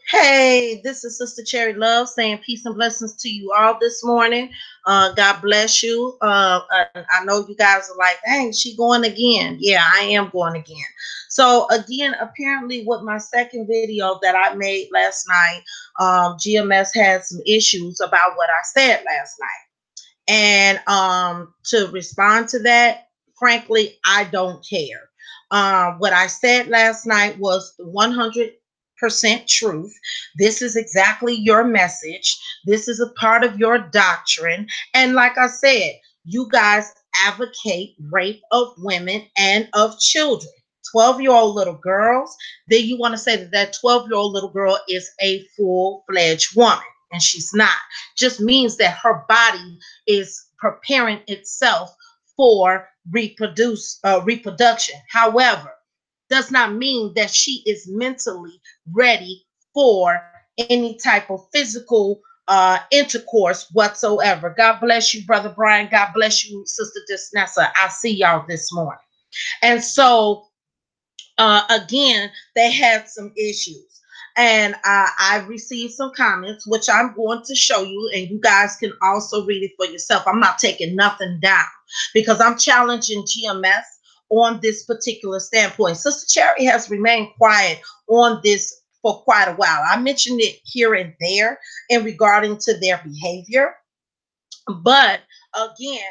Hey, this is Sister Cherry Love saying peace and blessings to you all this morning. God bless you. I know you guys are like, dang, she going again. Yeah, I am going again. So again, apparently with my second video that I made last night, GMS had some issues about what I said last night. And to respond to that, frankly, I don't care. What I said last night was 100% truth. This is exactly your message. This is a part of your doctrine. And like I said, you guys advocate rape of women and of children. 12-year-old little girls, then you want to say that that 12-year-old little girl is a full-fledged woman, and she's not. Just means that her body is preparing itself for reproduction. However, does not mean that she is mentally ready for any type of physical intercourse whatsoever. God bless you, Brother Brian. God bless you, Sister Disnessa. I see y'all this morning. And so again, they had some issues. And I received some comments, which I'm going to show you, and you guys can also read it for yourself. I'm not taking nothing down because I'm challenging GMS on this particular standpoint. Sister Cherry has remained quiet on this for quite a while. I mentioned it here and there in regarding to their behavior. But again,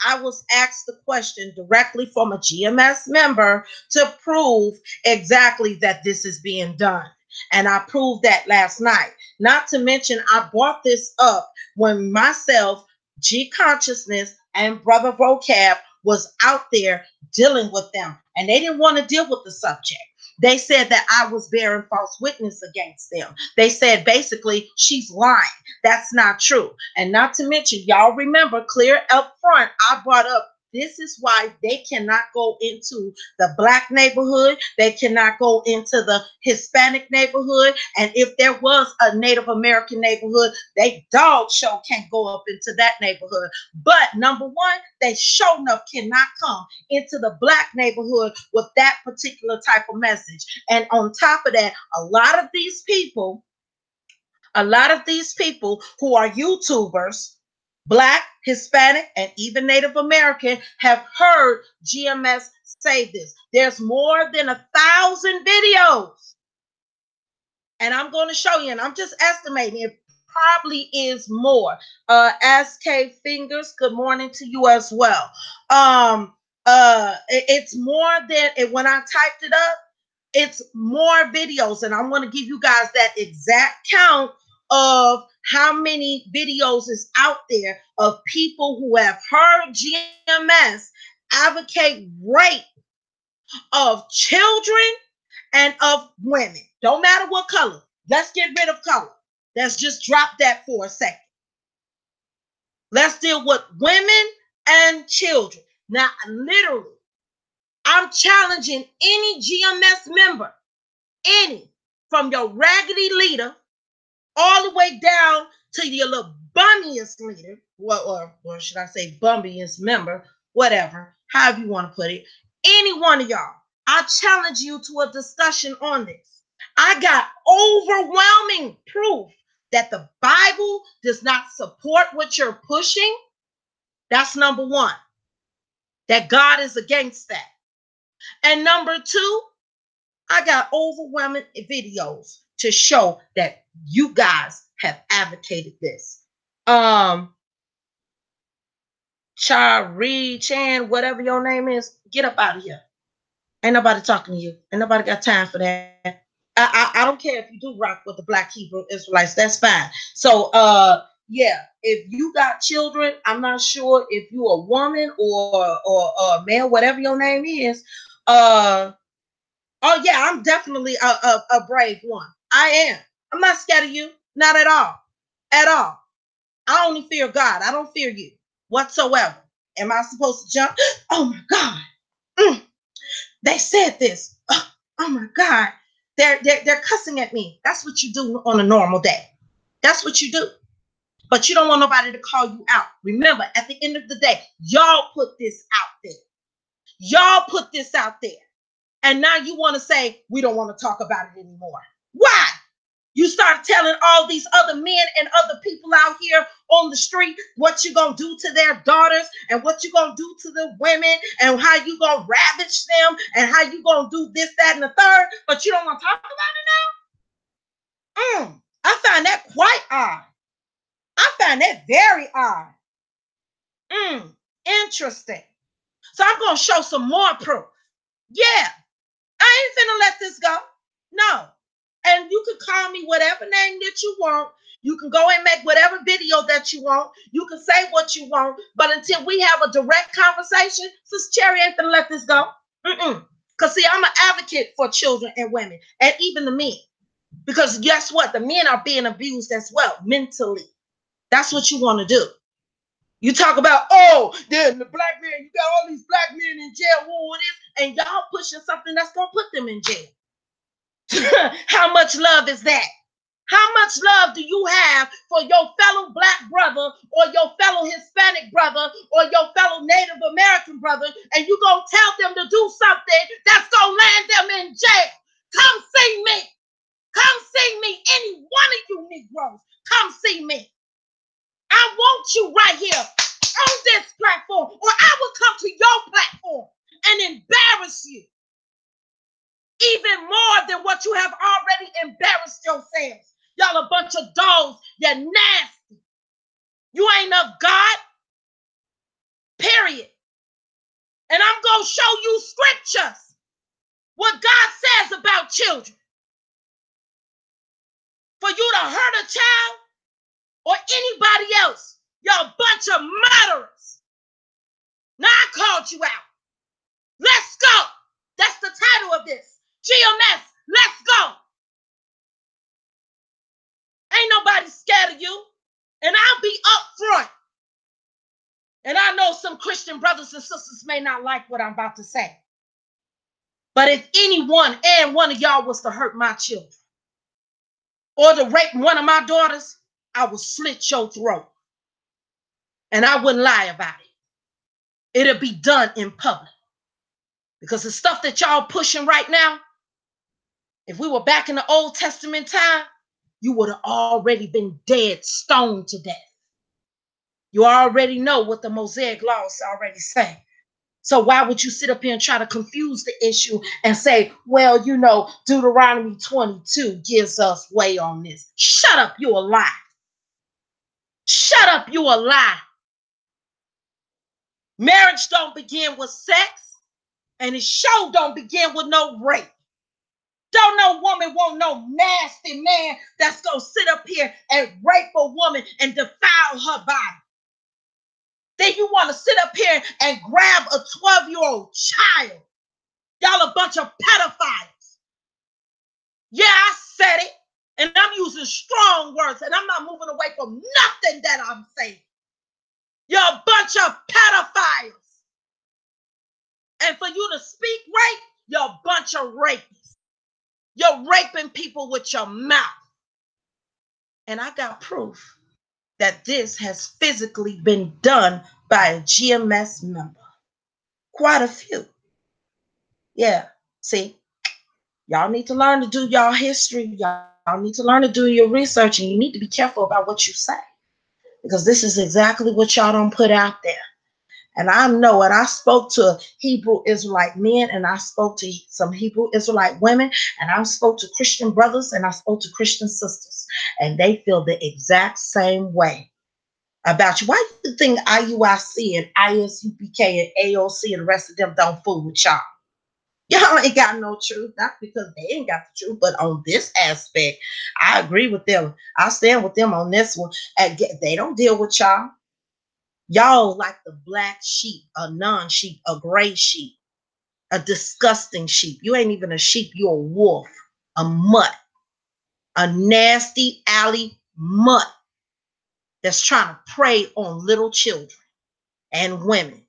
I was asked the question directly from a GMS member to prove exactly that this is being done. And I proved that last night. Not to mention, I brought this up when myself, G Consciousness, and Brother Vocab was out there dealing with them. And they didn't want to deal with the subject. They said that I was bearing false witness against them. They said basically she's lying. That's not true. And not to mention, y'all remember clear up front, I brought up this is why they cannot go into the black neighborhood. They cannot go into the Hispanic neighborhood. And if there was a Native American neighborhood, they dog show can't go up into that neighborhood. But number one, they sure enough cannot come into the black neighborhood with that particular type of message. And on top of that, a lot of these people who are YouTubers, Black, Hispanic, and even Native American, have heard GMS say this. There's more than 1,000 videos. And I'm going to show you, and I'm just estimating it probably is more. SK Fingers, good morning to you as well. It's more than, when I typed it up, it's more videos, and I'm going to give you guys that exact count of how many videos is out there of people who have heard GMS advocate rape of children and of women. Don't matter what color. Let's get rid of color. Let's just drop that for a second. Let's deal with women and children. Now, literally, I'm challenging any GMS member, any, from your raggedy leader all the way down to your little bummiest leader, or should I say bummiest member, whatever, however you want to put it, any one of y'all, I challenge you to a discussion on this. I got overwhelming proof that the Bible does not support what you're pushing. That's number one, that God is against that. And number two, I got overwhelming videos to show that you guys have advocated this. Chari Chan, whatever your name is, get up out of here. Ain't nobody talking to you. Ain't nobody got time for that. I don't care if you do rock with the Black Hebrew Israelites. That's fine. So yeah, if you got children, I'm not sure if you a woman or male, whatever your name is. Oh yeah, I'm definitely a brave one. I am. I'm not scared of you. Not at all. At all. I only fear God. I don't fear you whatsoever. Am I supposed to jump? Oh my God. They said this. Oh my God. They're cussing at me. That's what you do on a normal day. That's what you do. But you don't want nobody to call you out. Remember, at the end of the day, y'all put this out there. Y'all put this out there. And now you want to say, we don't want to talk about it anymore. Why? You start telling all these other men and other people out here on the street what you gonna do to their daughters and what you gonna do to the women and how you gonna ravage them and how you gonna do this, that, and the third, but you don't want to talk about it now? I find that quite odd. I find that very odd. Interesting. So I'm gonna show some more proof. Yeah, I ain't finna let this go. No. And you can call me whatever name that you want. You can go and make whatever video that you want. You can say what you want. But until we have a direct conversation, Sister Cherry ain't finna let this go. Because see, I'm an advocate for children and women and even the men. Because guess what? The men are being abused as well, mentally. That's what you want to do. You talk about, oh, then the black man, you got all these black men in jail, and y'all pushing something that's going to put them in jail. How much love is that? How much love do you have for your fellow black brother or your fellow Hispanic brother or your fellow Native American brother, and you going to tell them to do something that's going to land them in jail? Come see me. Come see me. Any one of you Negroes, come see me. I want you right here on this platform, or I will come to your platform and embarrass you even more than what you have already embarrassed yourselves. Y'all a bunch of dogs. You're nasty. You ain't of God, period. And I'm going to show you scriptures, what God says about children. For you to hurt a child or anybody else, you're a bunch of murderers. Now I called you out. Let's go. That's the title of this. GMS, let's go. Ain't nobody scared of you. And I'll be up front. And I know some Christian brothers and sisters may not like what I'm about to say. But if anyone and one of y'all was to hurt my children or to rape one of my daughters, I would slit your throat. And I wouldn't lie about it. It'll be done in public. Because the stuff that y'all pushing right now, if we were back in the Old Testament time, you would have already been dead, stoned to death. You already know what the Mosaic laws already say. So why would you sit up here and try to confuse the issue and say, well, you know, Deuteronomy 22 gives us way on this? Shut up, you a lie. Shut up, you a lie. Marriage don't begin with sex, and it sure don't begin with no rape. Don't no woman want no nasty man that's going to sit up here and rape a woman and defile her body. Then you want to sit up here and grab a 12-year-old child. Y'all a bunch of pedophiles. Yeah, I said it. And I'm using strong words. And I'm not moving away from nothing that I'm saying. You're a bunch of pedophiles. And for you to speak rape, you're a bunch of rapists. You're raping people with your mouth. And I got proof that this has physically been done by a GMS member. Quite a few. Yeah, see, y'all need to learn to do y'all history. Y'all need to learn to do your research, and you need to be careful about what you say, because this is exactly what y'all don't put out there. And I know, and I spoke to Hebrew Israelite men, and I spoke to some Hebrew Israelite women, and I spoke to Christian brothers, and I spoke to Christian sisters, and they feel the exact same way about you. Why do you think IUIC and ISUPK and AOC and the rest of them don't fool with y'all? Y'all ain't got no truth, not because they ain't got the truth, but on this aspect, I agree with them. I stand with them on this one. They don't deal with y'all. Y'all like the black sheep, a non-sheep, a gray sheep, a disgusting sheep. You ain't even a sheep, you're a wolf, a mutt, a nasty alley mutt that's trying to prey on little children and women.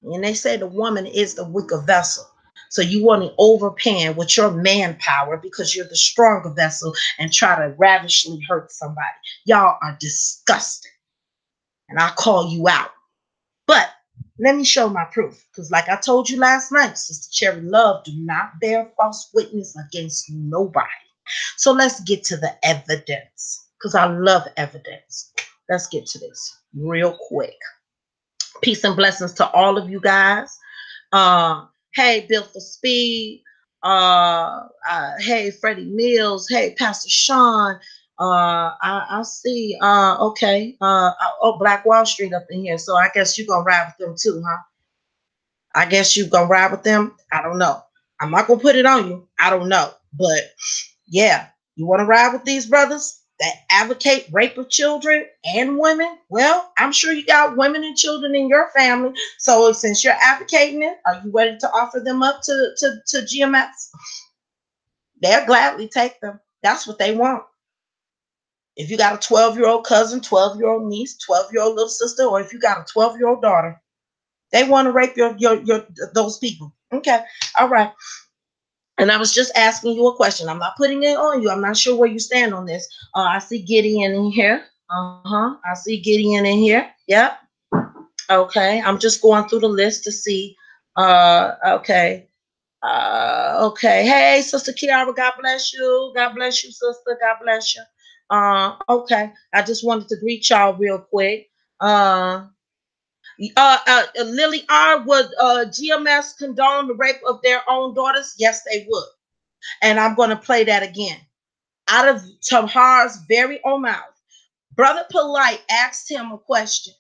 And they say the woman is the weaker vessel. So you want to overpan with your manpower because you're the stronger vessel and try to ravishly hurt somebody. Y'all are disgusting. And I call you out. But let me show my proof. Because like I told you last night, Sister Cherry Love do not bear false witness against nobody. So let's get to the evidence because I love evidence. Let's get to this real quick. Peace and blessings to all of you guys. Hey, Built for Speed. Hey, Freddie Mills. Hey, Pastor Sean. I see. Okay. Oh, Black Wall Street up in here. So I guess you're gonna ride with them too, huh? I guess you're gonna ride with them. I don't know. I'm not gonna put it on you. I don't know. But yeah, you want to ride with these brothers that advocate rape of children and women? Well, I'm sure you got women and children in your family. So since you're advocating it, are you ready to offer them up to GMS? They'll gladly take them. That's what they want. If you got a 12-year-old cousin, 12-year-old niece, 12-year-old little sister, or if you got a 12-year-old daughter, they want to rape your those people. Okay. All right. And I was just asking you a question. I'm not putting it on you. I'm not sure where you stand on this. I see Gideon in here. I see Gideon in here. Yep. Okay. I'm just going through the list to see. Okay. Okay. Hey, Sister Kiara, God bless you. God bless you, sister. God bless you. Okay. I just wanted to greet y'all real quick. Lily R, would GMS condone the rape of their own daughters? Yes, they would. And I'm going to play that again. Out of Tahar's very own mouth, Brother Polite asked him a question.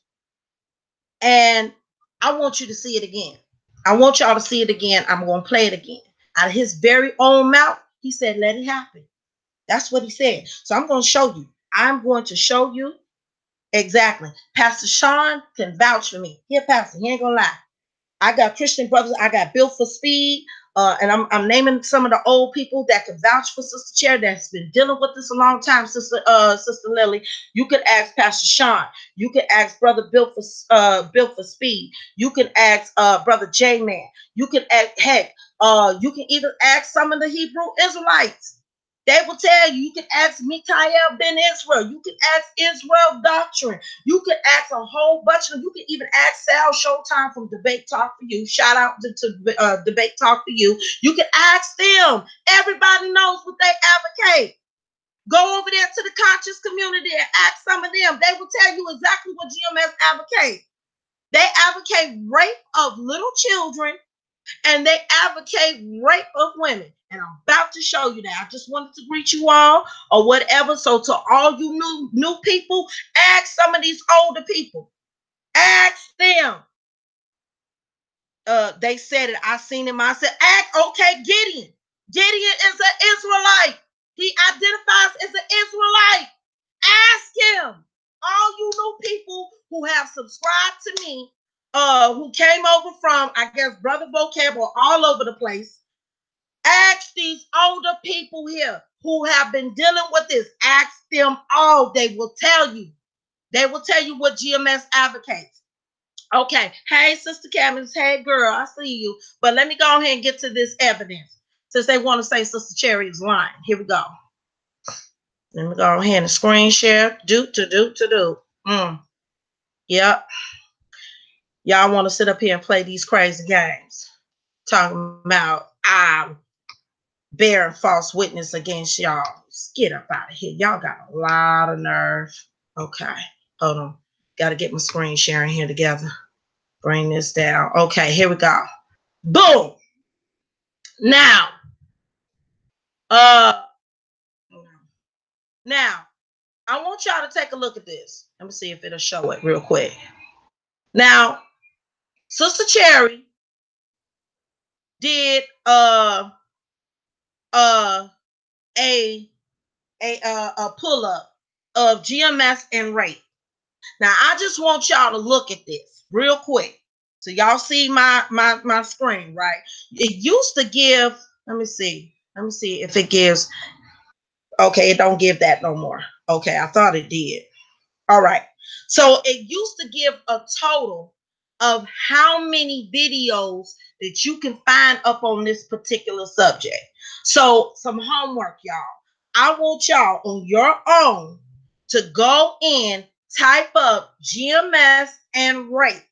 And I want you to see it again. I want y'all to see it again. I'm going to play it again. Out of his very own mouth, he said, let it happen. That's what he said. So I'm going to show you. I'm going to show you exactly. Pastor Sean can vouch for me. Here, Pastor, he ain't going to lie. I got Christian brothers. I got Built for Speed. And I'm naming some of the old people that can vouch for Sister Cherry that's been dealing with this a long time, Sister Lily. You could ask Pastor Sean. You could ask Brother Built for Speed. You can ask Brother J Man. You can ask you can even ask some of the Hebrew Israelites. They will tell you. You can ask Mikael Ben Israel. You can ask Israel Doctrine. You can ask a whole bunch of them. You can even ask Sal Showtime from Debate Talk for You. Shout out to Debate Talk for You. You can ask them. Everybody knows what they advocate. Go over there to the conscious community and ask some of them. They will tell you exactly what GMS advocates. They advocate rape of little children and they advocate rape of women. And I'm about to show you that. I just wanted to greet you all or whatever. So to all you new people, ask some of these older people. Ask them. They said it. I seen him. I said, okay, Gideon. Gideon is an Israelite. He identifies as an Israelite. Ask him. All you new people who have subscribed to me, who came over from, I guess, Brother Vocab or all over the place. Ask these older people here who have been dealing with this. Ask them all. They will tell you. They will tell you what GMS advocates. Okay. Hey, Sister Cammons. Hey, girl. I see you. But let me go ahead and get to this evidence. Since they want to say Sister Cherry is lying. Here we go. Let me go ahead and screen share. Do. Yep. Y'all want to sit up here and play these crazy games. Talking about bearing false witness against y'all. Get up out of here. Y'all got a lot of nerve. Okay. Hold on. Got to get my screen sharing here together. Bring this down. Okay, here we go. Boom. Now, I want y'all to take a look at this. Let me see if it'll show it real quick. Now, Sister Cherry did a pull up of GMS and rape. Now, I just want y'all to look at this real quick. So y'all see my screen, right? It used to give, let me see if it gives, okay, it don't give that no more. Okay, I thought it did. All right. So it used to give a total of how many videos that you can find up on this particular subject. So some homework, y'all. I want y'all on your own to go in, type up GMS and rape,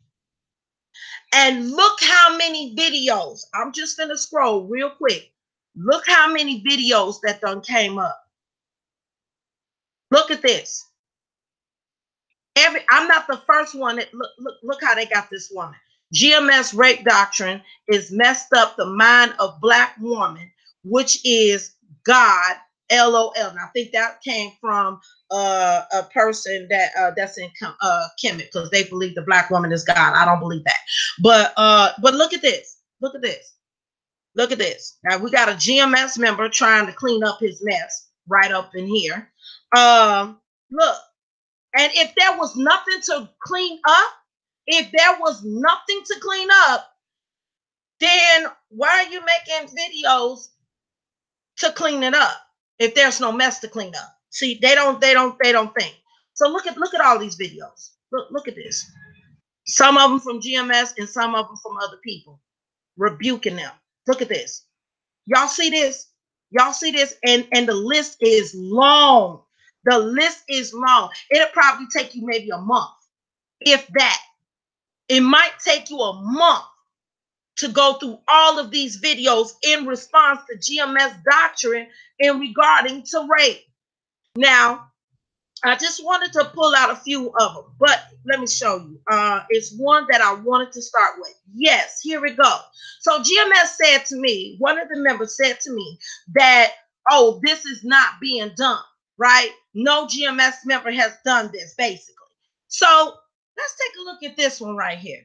and look how many videos. I'm just going to scroll real quick. Look how many videos that done came up. Look at this. I'm not the first one that look how they got this woman. GMS rape doctrine is messed up the mind of black woman, which is God. LOL. And I think that came from a person that's in Kemet, because they believe the black woman is God. I don't believe that. But look at this. Look at this. Look at this. Now we got a GMS member trying to clean up his mess right up in here. Look. And if there was nothing to clean up, then why are you making videos to clean it up if there's no mess to clean up? See, they don't think. So look at all these videos. Look at this. Some of them from GMS and some of them from other people rebuking them. Look at this. Y'all see this? Y'all see this? And the list is long. The list is long. It'll probably take you maybe a month, if that. It might take you a month to go through all of these videos in response to GMS doctrine in regarding to rape. Now, I just wanted to pull out a few of them, but let me show you. It's one that I wanted to start with. Yes, here we go. So GMS said to me, one of the members said to me that, oh, this is not being done, right? No GMS member has done this, basically. So let's take a look at this one right here.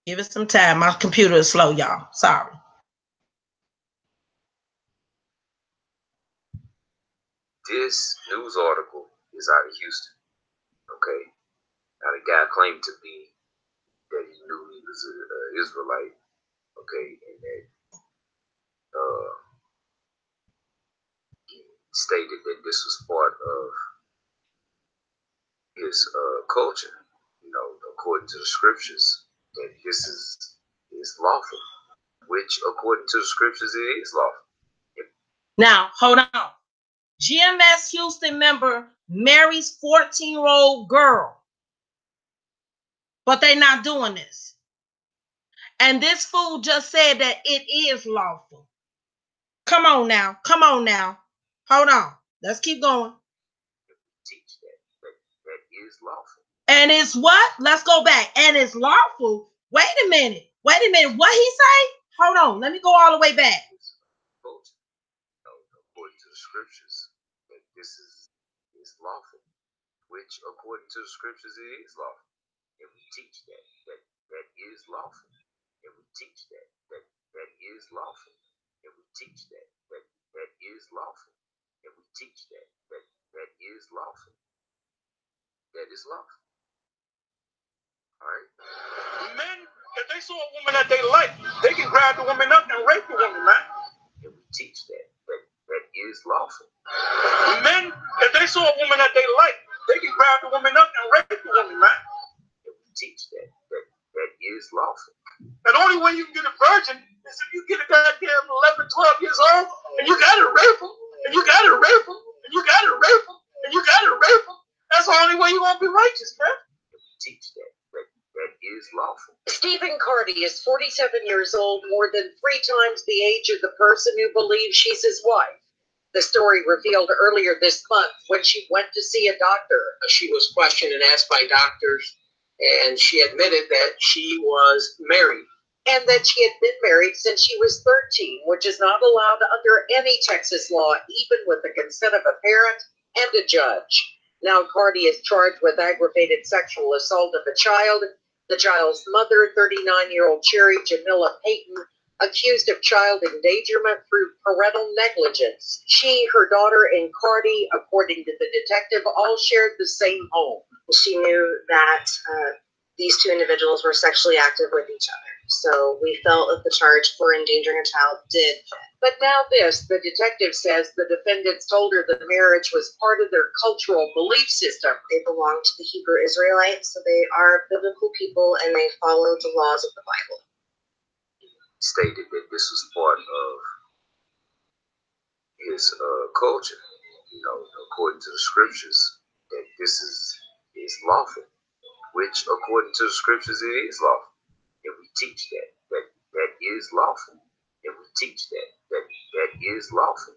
Give it some time. My computer is slow, y'all. Sorry. This news article is out of Houston. Okay. Now the guy claimed to be that he knew he was an Israelite. Okay, and that he stated that this was part of his culture. You know, according to the scriptures, that this is lawful, which according to the scriptures it is lawful. Now, hold on. GMS Houston member marries 14-year-old girl, but they're not doing this. And this fool just said that it is lawful. Come on now. Come on now. Hold on. Let's keep going. Teach that is lawful. And it's what? Let's go back. And it's lawful. Wait a minute. Wait a minute. What he say? Hold on. Let me go all the way back. According to the scriptures, that this is lawful, which according to the scriptures it is lawful. And we teach that is lawful. And we teach that is lawful. And we teach that is lawful. And we teach that is lawful. That is lawful. All right. Men, if they saw a woman that they like, they can grab the woman up and rape the woman, man. And we teach that is lawful. Men, if they saw a woman that they like, they can grab the woman up and rape the woman, man. And we teach that is lawful. And the only way you can get a virgin is if you get a goddamn 11, 12 years old, and you gotta rape them, and you gotta rape them, and you gotta rape them, and you gotta rape them. That's the only way you're gonna be righteous, man. And we teach that is lawful. Stephen Carty is 47 years old, more than 3 times the age of the person who believes she's his wife. The story revealed earlier this month when she went to see a doctor. She was questioned and asked by doctors, and she admitted that she was married. And that she had been married since she was 13, which is not allowed under any Texas law, even with the consent of a parent and a judge. Now Carty is charged with aggravated sexual assault of a child. The child's mother, 39-year-old Cherry Jamila Payton, accused of child endangerment through parental negligence. She, her daughter, and Carty, according to the detective, all shared the same home. She knew that these 2 individuals were sexually active with each other. So we felt that the charge for endangering a child did fit. But now this, the detective says the defendants told her the marriage was part of their cultural belief system. They belong to the Hebrew Israelites, so they are biblical people and they follow the laws of the Bible. Stated that this was part of his culture. according to the scriptures, that this is lawful, which according to the scriptures it is lawful, and we teach that is lawful, and we teach that is lawful.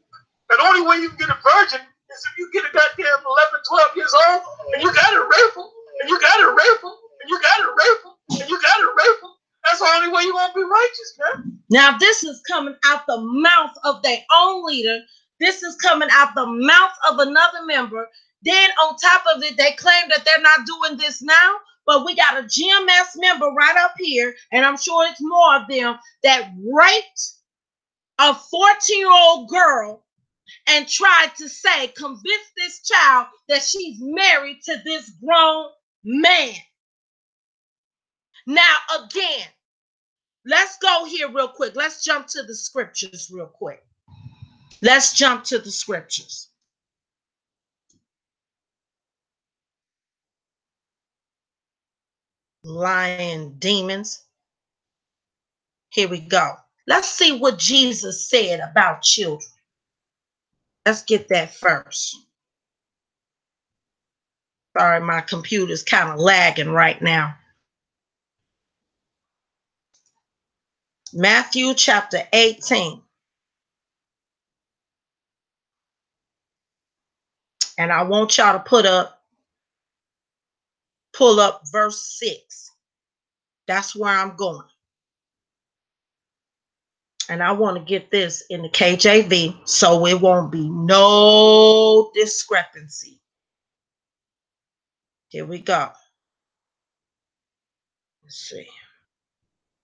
And the only way you can get a virgin is if you get a goddamn 11, 12 years old, and you gotta rape them, and you gotta rape them, and you gotta rape them, and you gotta rape them. That's the only way you're gonna be righteous, man. Now, this is coming out the mouth of their own leader. This is coming out the mouth of another member. Then on top of it, they claim that they're not doing this now, but we got a GMS member right up here, and I'm sure it's more of them, that raped a 14-year-old girl and tried to convince this child that she's married to this grown man. Now, again, let's go here real quick. Let's jump to the scriptures real quick. Let's jump to the scriptures. Lying demons. Here we go. Let's see what Jesus said about children. Let's get that first. Sorry, my computer's kind of lagging right now. Matthew chapter 18. And I want y'all to pull up verse 6. That's where I'm going. And I want to get this in the KJV so it won't be no discrepancy. Here we go. Let's see.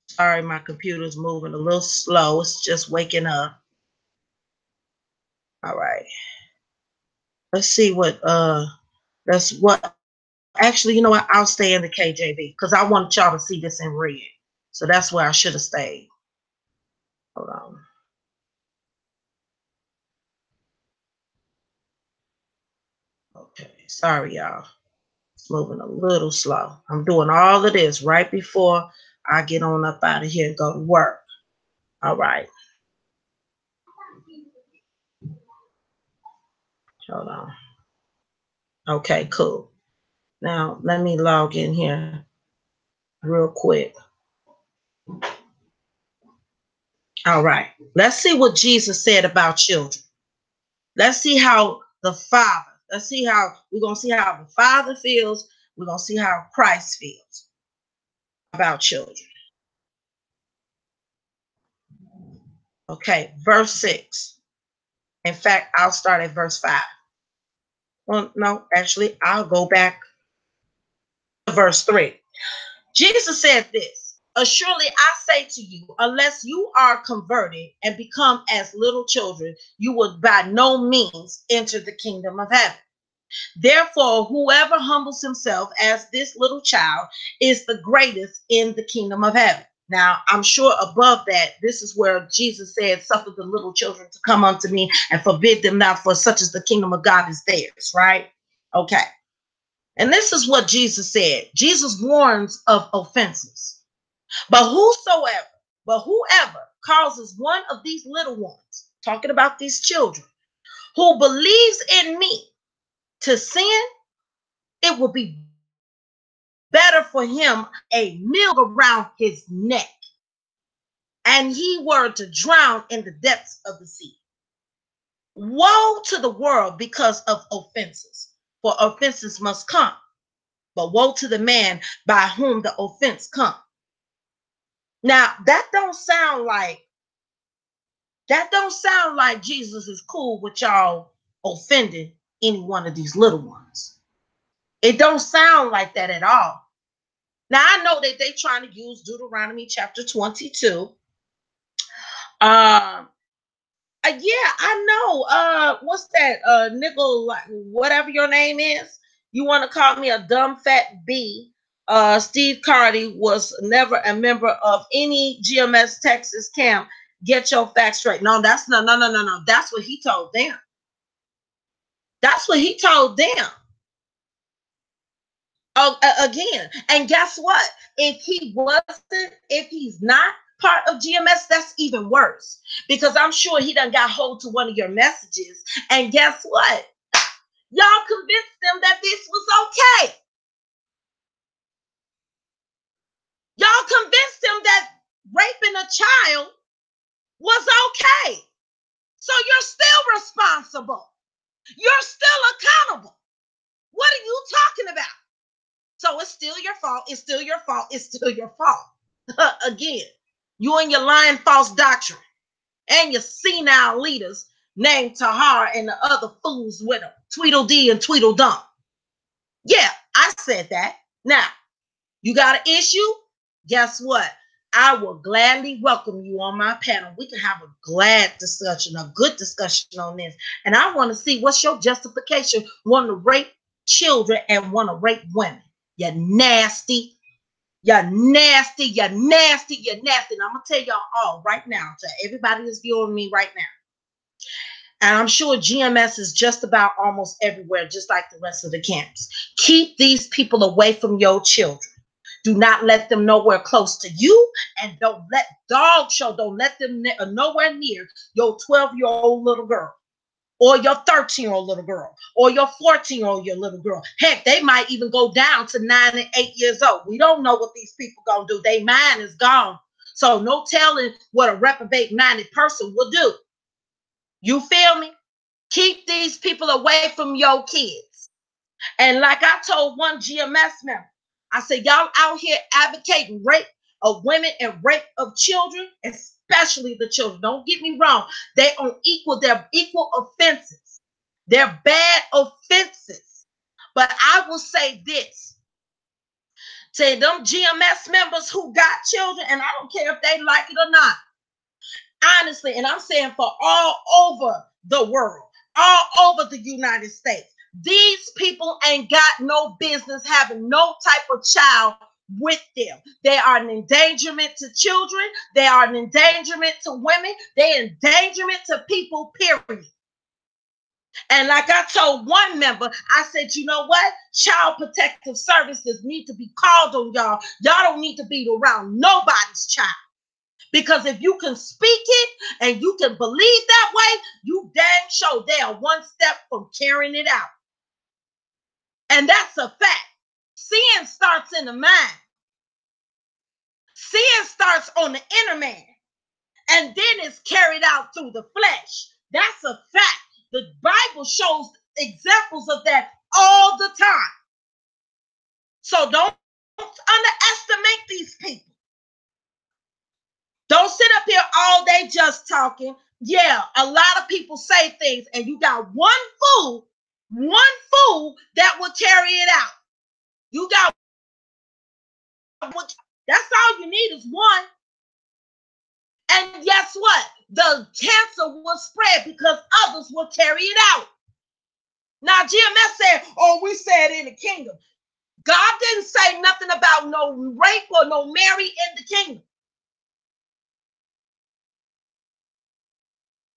Sorry, my computer's moving a little slow. It's just waking up. All right. Let's see actually, you know what? I'll stay in the KJV because I want y'all to see this in red. So that's where I should have stayed. Hold on. Okay. Sorry, y'all. It's moving a little slow. I'm doing all of this right before I get on up out of here and go to work. All right. Hold on. Okay, cool. Now, let me log in here real quick. All right. Let's see what Jesus said about children. Let's see how we're going to see how the Father feels. We're going to see how Christ feels about children. Okay, verse 6. In fact, I'll start at verse 5. Well, no, actually, I'll go back to verse 3. Jesus said this, "Surely I say to you, unless you are converted and become as little children, you will by no means enter the kingdom of heaven. Therefore, whoever humbles himself as this little child is the greatest in the kingdom of heaven." Now, I'm sure above that, this is where Jesus said, "Suffer the little children to come unto me and forbid them not, for such as the kingdom of God is theirs," right? Okay. And this is what Jesus said. Jesus warns of offenses. But whoever causes one of these little ones, talking about these children, who believes in me to sin, it will be better for him a mill around his neck, and he were to drown in the depths of the sea. Woe to the world because of offenses, for offenses must come. But woe to the man by whom the offense comes. Now, that don't sound like Jesus is cool with y'all offending any one of these little ones. It don't sound like that at all. Now, I know that they're trying to use Deuteronomy chapter 22. Yeah, I know. What's that? Nickel, whatever your name is. You want to call me a dumb fat B? Steve Cardi was never a member of any GMS Texas camp. Get your facts straight. No. That's what he told them. That's what he told them. Again, and guess what? If he's not part of GMS, that's even worse, because I'm sure he done got hold to one of your messages, and guess what? Y'all convinced them that this was okay. Y'all convinced them that raping a child was okay. So you're still responsible. You're still accountable. What are you talking about? So it's still your fault. It's still your fault. It's still your fault. Again, you and your lying false doctrine and your senile leaders named Tahar and the other fools with them, Tweedledee and Tweedledum. Yeah, I said that. Now, you got an issue? Guess what? I will gladly welcome you on my panel. We can have a glad discussion, a good discussion on this. And I want to see what's your justification wanting to rape children and want to rape women. You're nasty. You're nasty. You're nasty. You're nasty. And I'm going to tell y'all all right now, to everybody that's viewing me right now. And I'm sure GMS is just about almost everywhere, just like the rest of the camps. Keep these people away from your children. Do not let them nowhere close to you, and don't let don't let them nowhere near your 12-year-old little girl, or your 13-year-old little girl, or your 14-year-old little girl. Heck, they might even go down to 9 and 8 years old. We don't know what these people gonna do. Their mind is gone. So no telling what a reprobate-minded person will do. You feel me? Keep these people away from your kids. And like I told one GMS member, I said, y'all out here advocating rape of women and rape of children, especially the children. Don't get me wrong. They're equal offenses. They're bad offenses. But I will say this. To them GMS members who got children, and I don't care if they like it or not. Honestly, and I'm saying for all over the world, all over the United States, these people ain't got no business having no type of child with them. They are an endangerment to children. They are an endangerment to women. They're an endangerment to people, period. And like I told one member, I said, you know what? Child Protective Services need to be called on y'all. Y'all don't need to be around nobody's child. Because if you can speak it and you can believe that way, you dang sure they are one step from carrying it out. And that's a fact. Sin starts in the mind. Sin starts on the inner man. And then it's carried out through the flesh. That's a fact. The Bible shows examples of that all the time. So don't underestimate these people. Don't sit up here all day just talking. Yeah, a lot of people say things, and you got one fool that will carry it out. You got one. That's all you need is one. And guess what? The cancer will spread because others will carry it out. Now, GMS said, oh, we said in the kingdom. God didn't say nothing about no rape or no marry in the kingdom.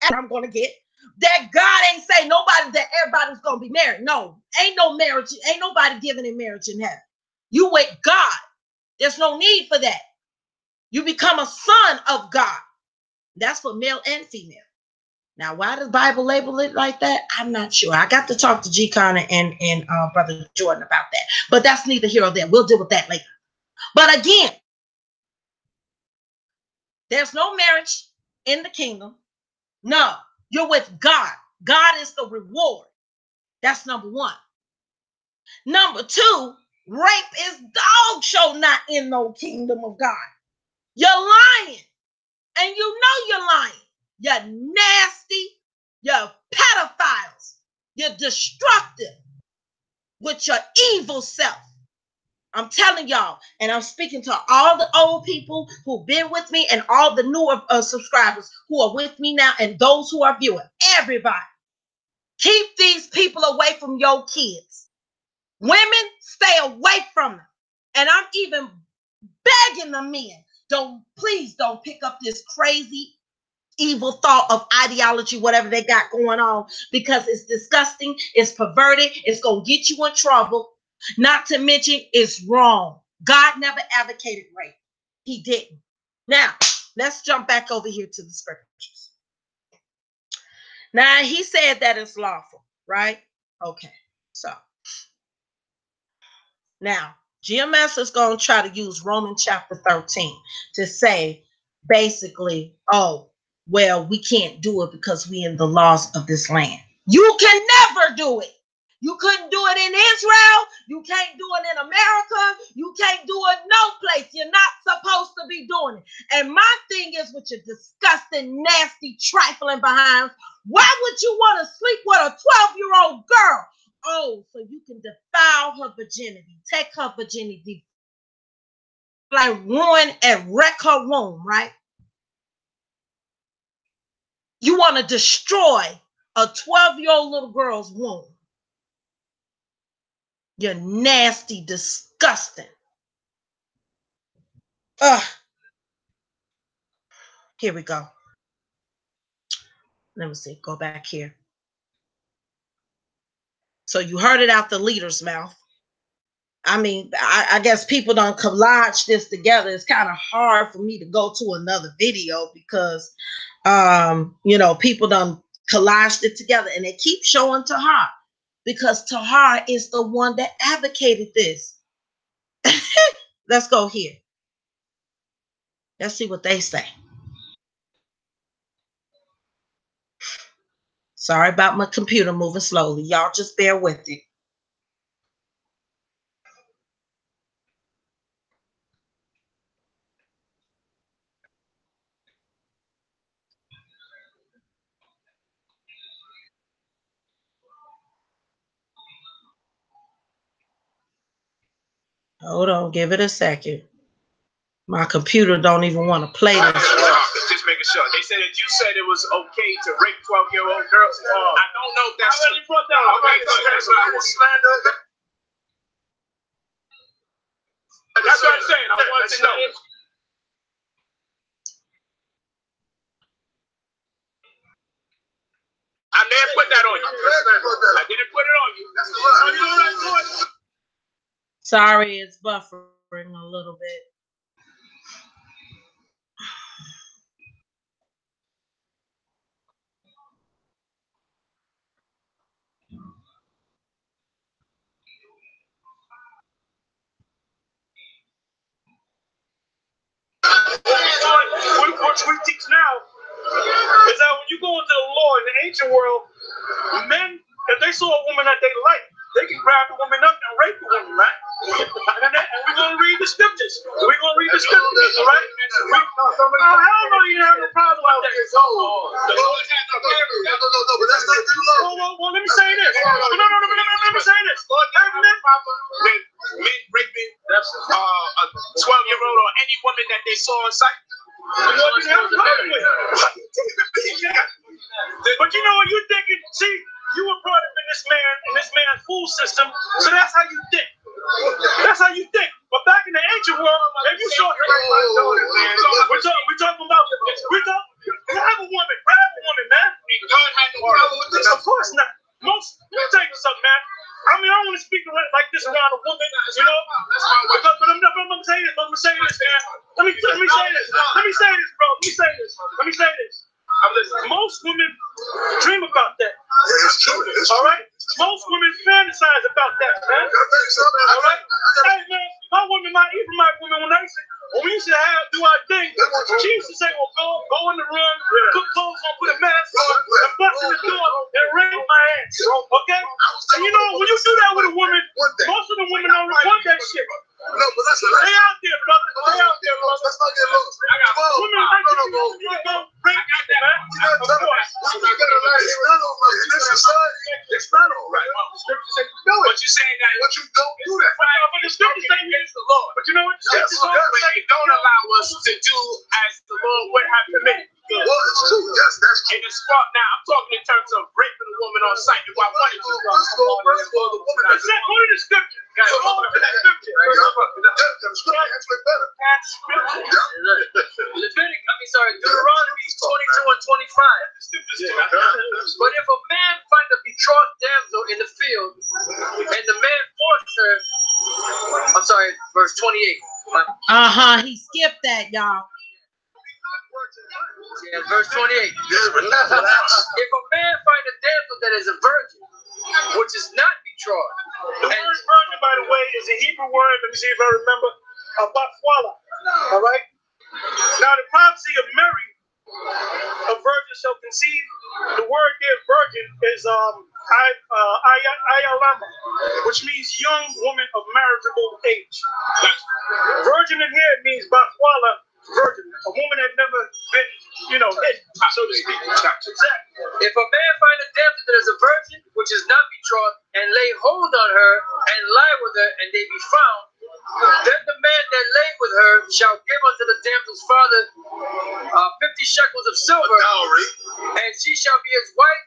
And I'm going to get that God ain't say nobody that everybody's going to be married. No, ain't no marriage. Ain't nobody giving in marriage in heaven. You with God. There's no need for that. You become a son of God. That's for male and female. Now, why does the Bible label it like that? I'm not sure. I got to talk to G. Connor and Brother Jordan about that. But that's neither here or there. We'll deal with that later. But again, there's no marriage in the kingdom. No, you're with God. God is the reward. That's number one. Number two, rape is dog show not in no kingdom of God. You're lying. And you know you're lying. You're nasty. You're pedophiles. You're destructive with your evil self. I'm telling y'all, and I'm speaking to all the old people who've been with me and all the newer subscribers who are with me now and those who are viewing. Everybody, keep these people away from your kids. Women, stay away from them. And I'm even begging the men, please don't pick up this crazy evil thought of ideology, whatever they got going on, because it's disgusting, it's perverted, it's going to get you in trouble. Not to mention, it's wrong. God never advocated rape. He didn't. Now, let's jump back over here to the scriptures. Now, he said that it's lawful, right? Okay. So now GMS is going to try to use Romans chapter 13 to say basically, oh, well, we can't do it because we in the laws of this land. You can never do it. You couldn't do it in Israel. You can't do it in America. You can't do it no place. You're not supposed to be doing it. And my thing is with your disgusting, nasty, trifling behinds, why would you want to sleep with a 12-year-old girl? Oh, so you can defile her virginity, take her virginity, like ruin and wreck her womb, right? You want to destroy a 12-year-old little girl's womb. You're nasty, disgusting. Ugh. Here we go. Let me see. Go back here. So you heard it out the leader's mouth. I mean, I guess people don't collage this together. It's kind of hard for me to go to another video because, you know, people done collaged it together and they keep showing Tahar because Tahar is the one that advocated this. Let's go here. Let's see what they say. Sorry about my computer moving slowly. Y'all just bear with it. Hold on, give it a second. My computer don't even want to play this. Just making sure. They said that you said it was okay to rape 12-year-old girls. I don't know if that's really brought that up. Okay, that's what I'm saying. I wanted to know. I didn't put that on you. I didn't put it on you. Sorry, it's buffering a little bit. What we teach now is that when you go into the law in the ancient world, men, if they saw a woman that they like, they can grab the woman up and rape the woman, right? And we're going to read the scriptures. We're going to read the scriptures, right? Oh, hell no, you have no problem with that. No, but that's not too low. Well, let me say this. No, let me say this. When men raping a 12-year-old or any woman that they saw on sight, but you know what you're thinking? See, you were brought up in this man's food system, so that's how you think. That's how you think. But back in the ancient world, if you saw, we're talking about grab a woman, man. God had no problem with this. Of course not. Let me tell you something, man. I mean, I don't want to speak like this around a woman, you know. But I'm gonna say this. I'm gonna say this, man. Let me say this. Let me say this, bro. Let me say this. Most women dream about that. Yeah, it's true. All right. Most women fantasize about that, man. All right. Hey, man, my woman, even my woman, when we used to do our thing, she used to say, "Well, go in the room, put clothes on, put a mask on, and bust in the door and rape my ass." Okay. And you know, when you do that with a woman, most of the women don't report that shit. No, but that's They out there, brother. They out there, brother. Let's not get lost. Women like you go rape that, man. Of course. In this society, it's not all right. Scripture says you do it. But you're saying that. But you don't do that. But the scripture says against the Lord. But you know what? Yes, Don't allow us to do as the Lord would have permitted. Well, it's true. Yes, that's true. And it's smart. Now, I'm talking in terms of raping a woman on sight if I wanted to. First of all, the woman Go to the scripture. Go to the scripture. Deuteronomy 22 and 25. But if a man find a betrothed damsel in the field, and the man forced her, I'm sorry, verse 28. He skipped that, y'all. Yeah, verse 28. If a man find a damsel that is a virgin, which is not betrothed. The word virgin, by the way, is a Hebrew word. Let me see if I remember. Batwala. All right. Now the prophecy of Mary, a virgin shall conceive. The word there, virgin, is ayalama, which means young woman of marriageable age. Virgin in here means Batwala, virgin, a woman that never been, hit, so to speak. Exactly. If a man find a damsel that is a virgin, which is not betrothed, and lay hold on her, and lie with her, and they be found, then the man that lay with her shall give unto the damsel's father 50 shekels of silver, and she shall be his wife,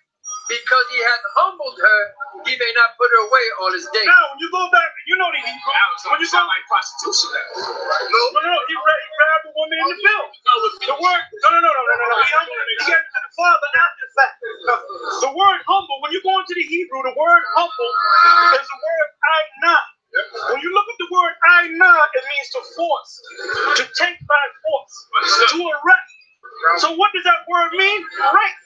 because he hath humbled her, he may not put her away all his days. Now, when you go back, the Hebrew. When you sound like prostitution. No, he grabbed a woman in the field. The word, no. He gave it to the father after the fact. The word humble, when you go into the Hebrew, the word humble is the word ainah. When you look at the word ainah, it means to force, to take by force, to arrest. So what does that word mean? Rape.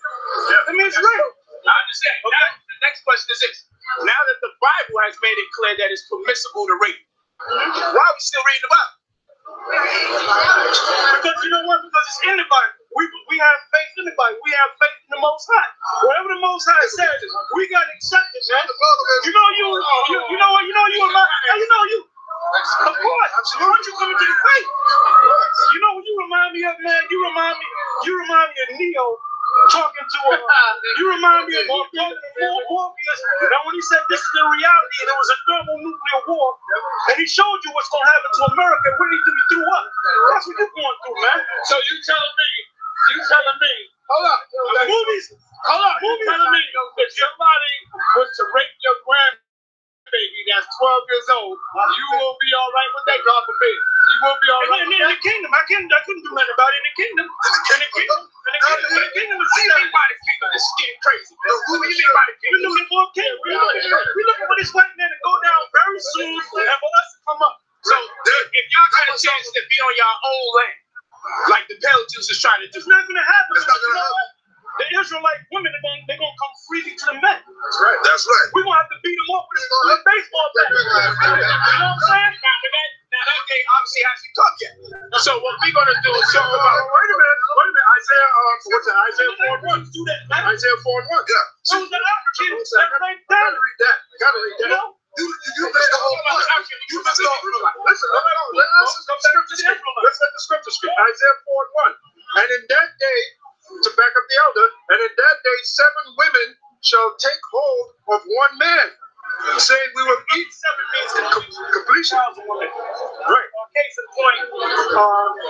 It means rape. I understand. Okay. Now, the next question is this. Now that the Bible has made it clear that it's permissible to rape, why are we still reading the Bible? Because you know what? Because it's in the Bible. We have faith in the Bible. We have faith in the Most High. Whatever the Most High says, we got to accept it, man. You know you. Of course. Once you come into the faith, you know what you remind me of, man? You remind me of Neo talking to you remind me of Morpheus. Now when he said this is the reality and there was a thermonuclear war, and he showed you what's gonna happen to America when he threw up. That's what you're going through, man. So you telling me, hold up, movies telling me if somebody was to rape your grandbaby that's 12 years old, you will be all right with that, God forbid. You will be all right. In the kingdom, I couldn't do nothing about it in the kingdom. In the kingdom, What do you mean by the kingdom? This is getting crazy. What do you mean by the kingdom? We're looking for this white man to go down very soon and for us to come up. So if y'all got a chance to be on your own land, like the Pelicans is trying to do, it's not going to happen. You know what? The Israelite women they're gonna come freely to the men. That's right. We're gonna have to beat them up with a baseball bat. You know what I'm saying? Now that day obviously hasn't come yet. So what we're gonna do is talk about. Wait a minute. Isaiah 4:1. Isaiah 4:1. Yeah. So the Africans that right there. Gotta read that. You missed the whole point. You missed the whole point. Listen, let's let the scripture speak. Isaiah 4:1. And in that day, to back up the elder, and in that day 7 women shall take hold of one man, saying we will eat. 7 means completion. Right. Case in point,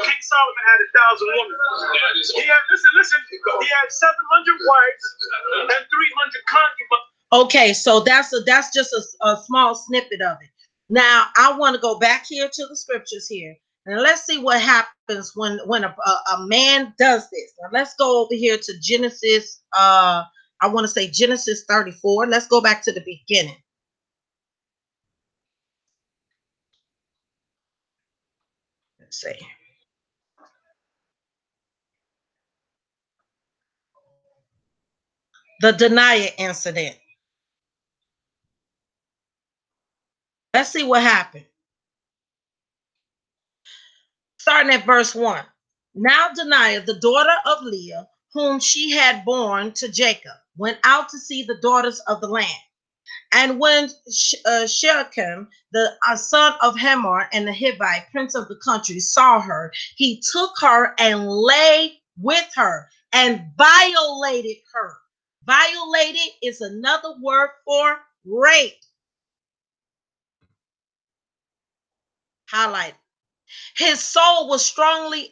King Solomon had 1,000 women. He had listen. He had 700 wives and 300 concubines. Okay, so that's just a small snippet of it. Now I want to go back here to the scriptures here. And let's see what happens when a man does this. Now let's go over here to Genesis. I want to say Genesis 34. Let's go back to the beginning. Let's see. The denier incident. Let's see what happened. Starting at verse 1. Now Deniah, the daughter of Leah, whom she had borne to Jacob, went out to see the daughters of the land. And when Shechem, the son of Hamor and the Hivite, prince of the country, saw her, he took her and lay with her and violated her. Violated is another word for rape. Highlight. His soul was strongly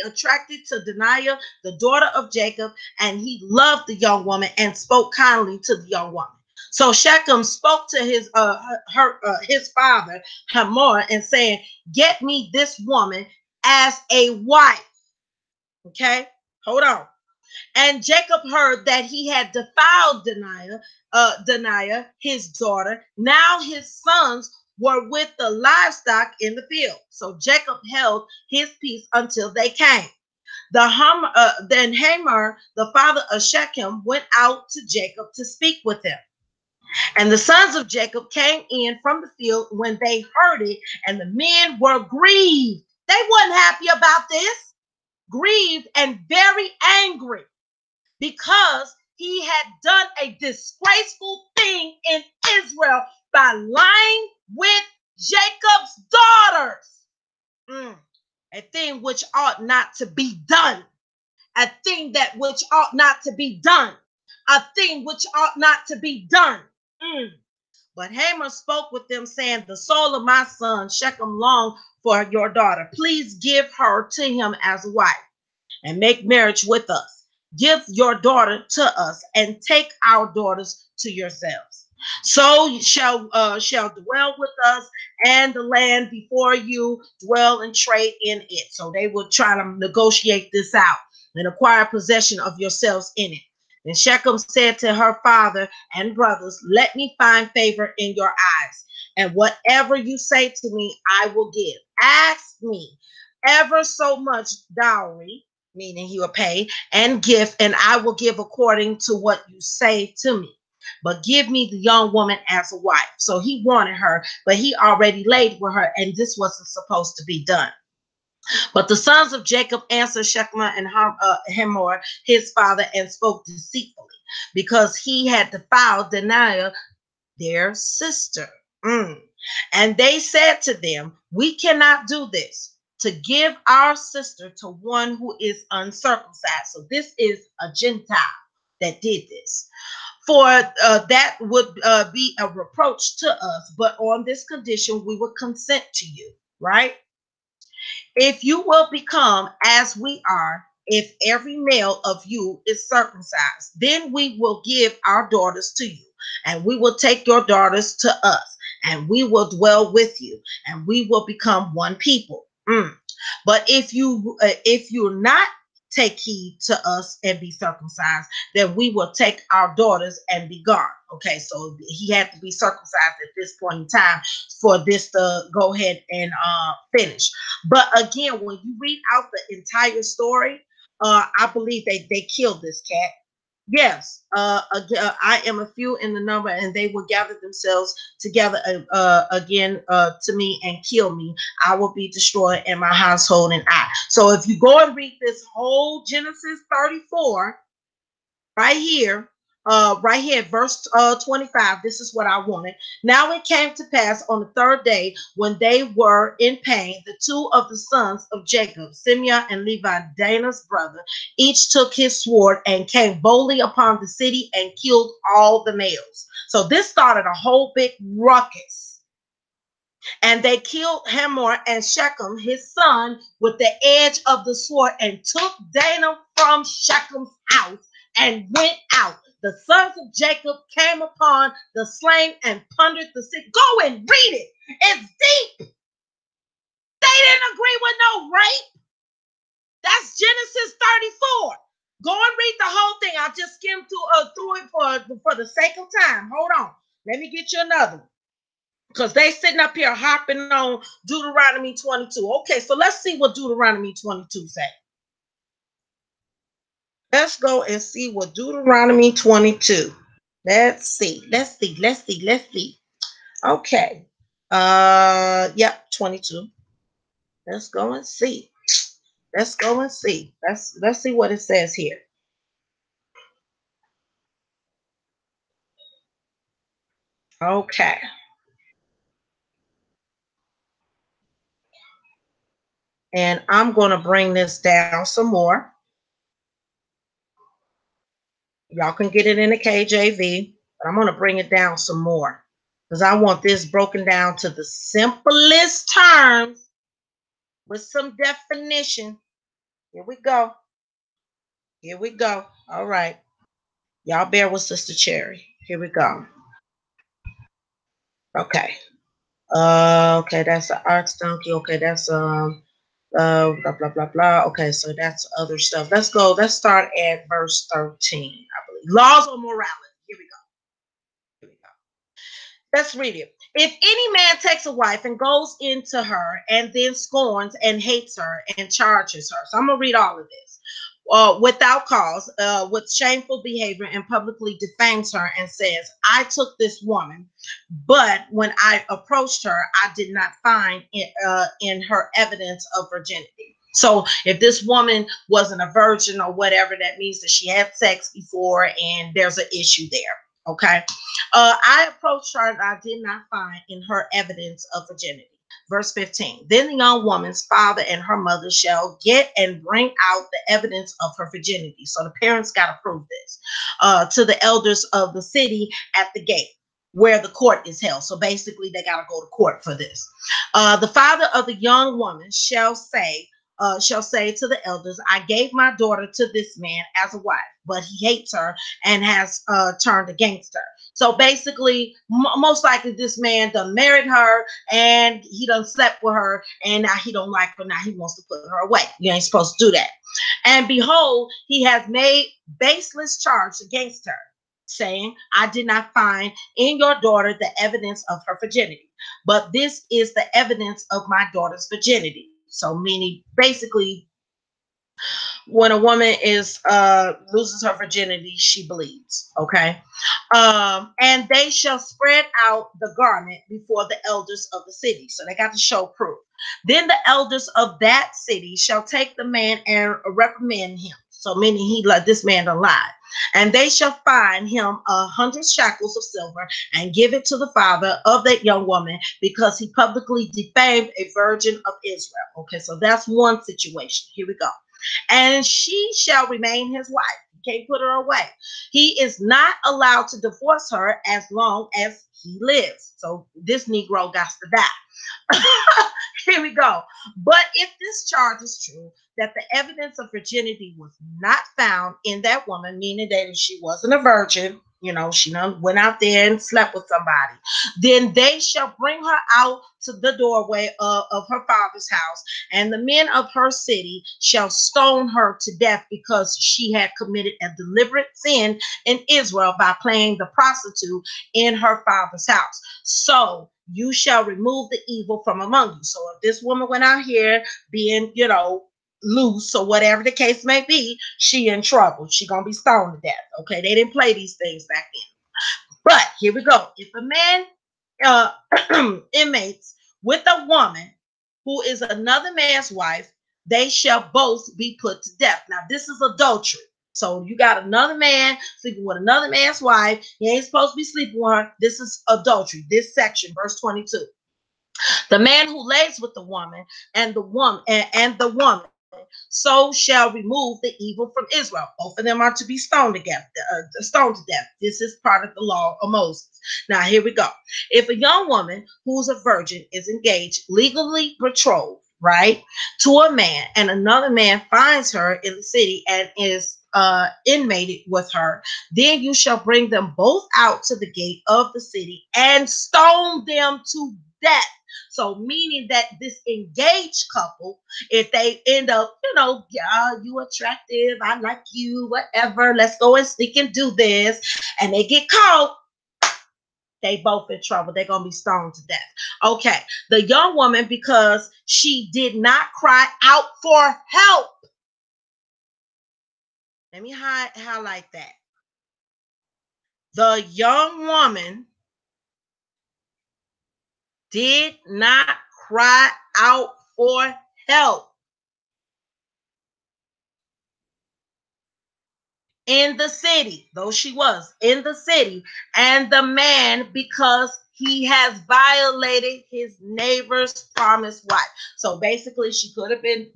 attracted to Deniah, the daughter of Jacob, and he loved the young woman and spoke kindly to the young woman. So Shechem spoke to his father Hamor and saying, "Get me this woman as a wife." Okay, hold on. And Jacob heard that he had defiled Deniah, his daughter. Now his sons were with the livestock in the field. So Jacob held his peace until they came. Then Hamor, the father of Shechem, went out to Jacob to speak with him. And the sons of Jacob came in from the field when they heard it, and the men were grieved. They weren't happy about this, grieved and very angry because he had done a disgraceful thing in Israel by lying with Jacob's daughters. A thing which ought not to be done. A thing that which ought not to be done. A thing which ought not to be done. But Hamor spoke with them, saying, the soul of my son Shechem long for your daughter. Please give her to him as a wife and make marriage with us. Give your daughter to us and take our daughters to yourselves. So shall dwell with us, and the land before you dwell and trade in it. So they will try to negotiate this out and acquire possession of yourselves in it. And Shechem said to her father and brothers, let me find favor in your eyes, and whatever you say to me, I will give. Ask me ever so much dowry, meaning he will pay, and gift, and I will give according to what you say to me. But give me the young woman as a wife. So he wanted her, but he already laid with her, and this wasn't supposed to be done. But the sons of Jacob answered Shechem and Hamor, his father, and spoke deceitfully, because he had defiled Dinah, their sister. And they said to them, we cannot do this, to give our sister to one who is uncircumcised. So this is a Gentile that did this. For that would be a reproach to us, but on this condition we will consent to you, right? If you will become as we are, if every male of you is circumcised, then we will give our daughters to you, and we will take your daughters to us, and we will dwell with you, and we will become one people. But if you're not take heed to us and be circumcised, then we will take our daughters and be gone. Okay, so he had to be circumcised at this point in time for this to go ahead and finish. But again, when you read out the entire story, I believe they killed this cat. Yes, I am a few in the number, and they will gather themselves together again to me and kill me. I will be destroyed, and my household and I. So if you go and read this whole Genesis 34, right here, verse 25, this is what I wanted. Now it came to pass on the third day, when they were in pain, the two of the sons of Jacob, Simeon and Levi, Dinah's brother, each took his sword and came boldly upon the city and killed all the males. So this started a whole big ruckus. And they killed Hamor and Shechem, his son, with the edge of the sword, and took Dinah from Shechem's house and went out. The sons of Jacob came upon the slain and plundered the city. Go and read it. It's deep. They didn't agree with no rape. That's Genesis 34. Go and read the whole thing. I just skimmed through it for the sake of time. Hold on. Let me get you another one, because they sitting up here harping on Deuteronomy 22. Okay, so let's see what Deuteronomy 22 say. Let's go and see what Deuteronomy 22. Let's see. Okay. Yep, 22. Let's go and see. Let's see what it says here. Okay. And I'm going to bring this down some more. Y'all can get it in the KJV, but I'm going to bring it down some more, because I want this broken down to the simplest terms with some definition. Here we go. All right. Y'all bear with Sister Cherry. Here we go. Okay. Okay, that's an ox donkey. Okay, that's blah blah blah blah. Okay, so that's other stuff. Let's go. Let's start at verse 13, I believe. Laws of morality. Here we go. Let's read it. If any man takes a wife and goes into her and then scorns and hates her and charges her. So I'm going to read all of this. Without cause, with shameful behavior, and publicly defames her and says, I took this woman, but when I approached her, I did not find in her evidence of virginity. So if this woman wasn't a virgin or whatever, that means that she had sex before and there's an issue there. Okay. I approached her and I did not find in her evidence of virginity. Verse 15. Then the young woman's father and her mother shall get and bring out the evidence of her virginity. So the parents got to prove this to the elders of the city at the gate where the court is held. So basically, they got to go to court for this. The father of the young woman shall say to the elders, I gave my daughter to this man as a wife, but he hates her and has turned against her. So basically, most likely this man done married her and he done slept with her and now he don't like her. Now he wants to put her away. You ain't supposed to do that. And behold, he has made baseless charge against her, saying, I did not find in your daughter the evidence of her virginity, but this is the evidence of my daughter's virginity. So meaning basically when a woman is loses her virginity, she bleeds. Okay. And they shall spread out the garment before the elders of the city. So they got to show proof. Then the elders of that city shall take the man and reprimand him. So meaning he let this man to lie. And they shall fine him 100 shekels of silver and give it to the father of that young woman because he publicly defamed a virgin of Israel. Okay, so that's one situation. Here we go. And she shall remain his wife. You can't put her away. He is not allowed to divorce her as long as he lives. So this Negro got to die. Here we go. But if this charge is true, that the evidence of virginity was not found in that woman, meaning that she wasn't a virgin, she went out there and slept with somebody, then they shall bring her out to the doorway of her father's house, and the men of her city shall stone her to death because she had committed a deliberate sin in Israel by playing the prostitute in her father's house. So you shall remove the evil from among you. So if this woman went out here being, loose or whatever the case may be, she in trouble. She gonna be stoned to death. Okay, they didn't play these things back then. But here we go. If a man inmates with a woman who is another man's wife, they shall both be put to death. Now this is adultery. So you got another man sleeping with another man's wife. He ain't supposed to be sleeping with her. This is adultery. This section, verse 22. The man who lays with the woman and the woman so shall remove the evil from Israel. Both of them are to be stoned to death. This is part of the law of Moses. Now here we go. If a young woman who's a virgin is engaged, legally betrothed, right, to a man, and another man finds her in the city and is inmated with her, then you shall bring them both out to the gate of the city and stone them to death. So meaning that this engaged couple, if they end up, you attractive, I like you, whatever, let's go and sneak and do this, and they get caught, they both in trouble. They're going to be stoned to death. Okay. The young woman, because she did not cry out for help. Let me highlight that. The young woman did not cry out for help in the city, though she was in the city, and the man, because he has violated his neighbor's promised wife. So basically she could have been,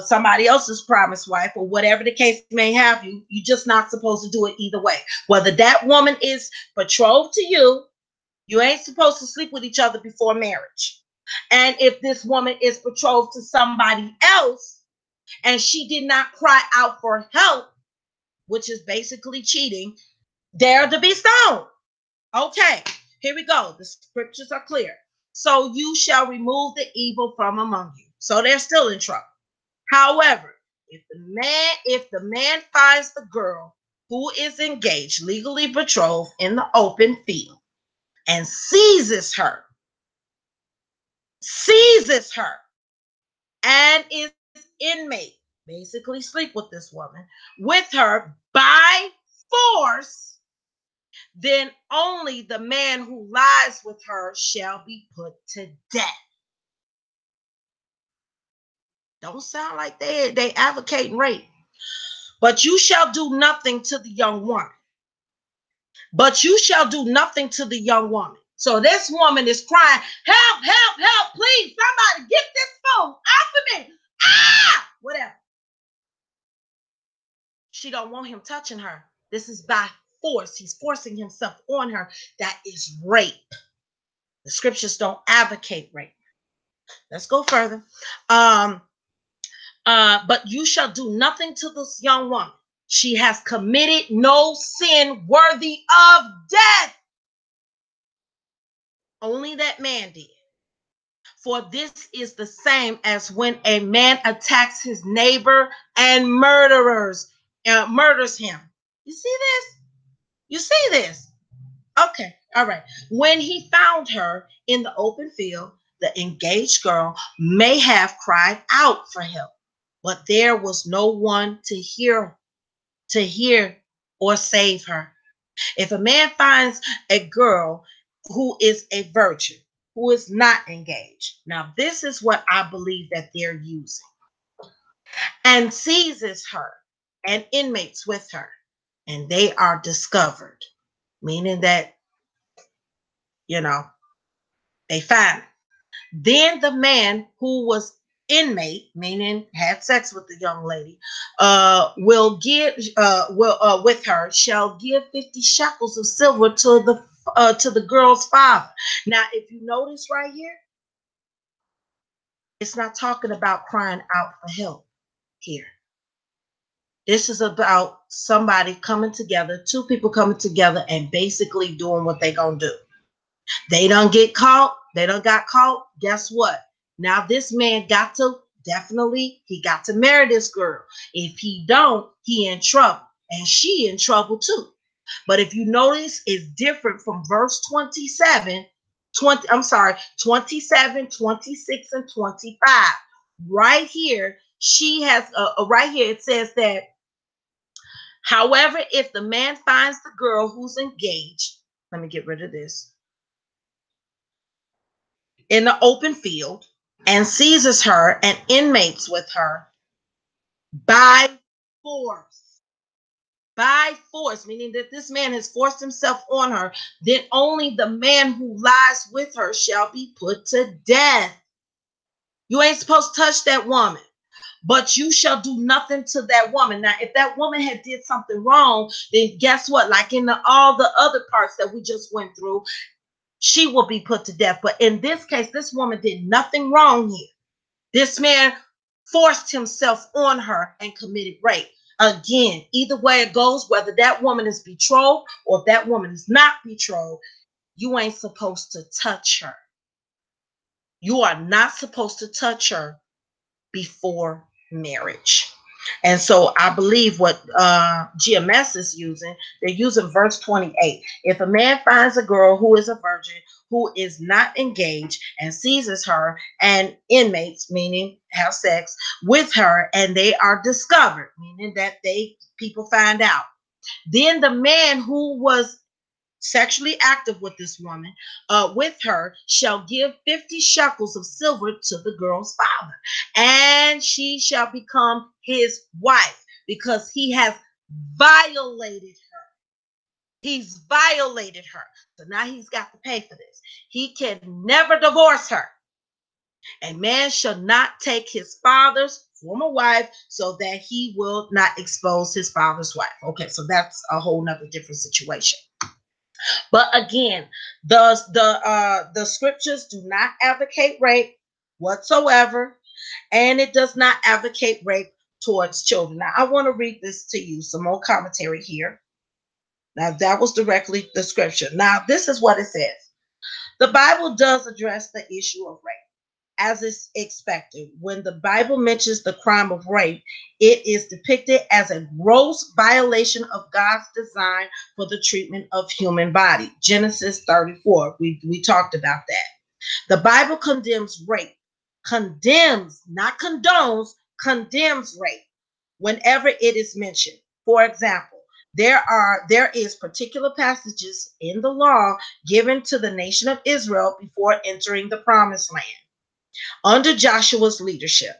somebody else's promised wife or whatever the case may have. You're just not supposed to do it either way. Whether that woman is betrothed to you, you ain't supposed to sleep with each other before marriage. And if this woman is betrothed to somebody else and she did not cry out for help, which is basically cheating, they're to be stoned. Okay, here we go. The scriptures are clear. So you shall remove the evil from among you. So they're still in trouble. However, if the man finds the girl who is engaged, legally betrothed, in the open field, and seizes her, and is inmate, basically sleep with this woman, with her by force, then only the man who lies with her shall be put to death. Don't sound like they advocating rape. But you shall do nothing to the young woman. But you shall do nothing to the young woman. So this woman is crying, help, help, help, please, somebody get this phone off of me. Ah, whatever. She don't want him touching her. This is by force. He's forcing himself on her. That is rape. The scriptures don't advocate rape. Let's go further. But you shall do nothing to this young woman. She has committed no sin worthy of death. Only that man did. For this is the same as when a man attacks his neighbor and murders him. You see this? You see this? Okay, all right. When he found her in the open field, the engaged girl may have cried out for help, but there was no one to hear or save her. If a man finds a girl who is a virgin, who is not engaged, now this is what I believe that they're using, and seizes her and inmates with her, and they are discovered, meaning that, they find her. Then the man who was inmate, meaning had sex with the young lady, will with her shall give 50 shekels of silver to the girl's father. Now, if you notice right here, it's not talking about crying out for help here. This is about somebody coming together, two people coming together and basically doing what they gonna do. They don't get caught. They don't got caught. Guess what? Now this man he got to marry this girl. If he don't, he in trouble. And she in trouble too. But if you notice, it's different from verse 27, 27, 26, and 25. Right here, right here, it says that, however, if the man finds the girl who's engaged, let me get rid of this, in the open field, and seizes her and inmates with her by force. By force, meaning that this man has forced himself on her, then only the man who lies with her shall be put to death. You ain't supposed to touch that woman, but you shall do nothing to that woman. Now, if that woman had did something wrong, then guess what? Like in all the other parts that we just went through, she will be put to death. But in this case, this woman did nothing wrong here. This man forced himself on her and committed rape. Again, either way it goes, whether that woman is betrothed or if that woman is not betrothed, you ain't supposed to touch her. You are not supposed to touch her before marriage. And so I believe what GMS is using, they're using verse 28. If a man finds a girl who is a virgin, who is not engaged, and seizes her and inmates, meaning have sex with her, and they are discovered, meaning that people find out, then the man who was sexually active with this woman, with her, shall give 50 shekels of silver to the girl's father, and she shall become his wife, because he has violated her. He's violated her. So now he's got to pay for this. He can never divorce her. A man shall not take his father's former wife, so that he will not expose his father's wife. Okay, so that's a whole nother different situation. But again, the scriptures do not advocate rape whatsoever, and it does not advocate rape towards children. Now, I want to read this to you, some more commentary here. Now, that was directly the scripture. Now, this is what it says. The Bible does address the issue of rape. as is expected. When the Bible mentions the crime of rape, it is depicted as a gross violation of God's design for the treatment of human body. Genesis 34. We talked about that. The Bible condemns rape. Condemns, not condones, condemns rape whenever it is mentioned. For example, there is particular passages in the law given to the nation of Israel before entering the promised land under Joshua's leadership.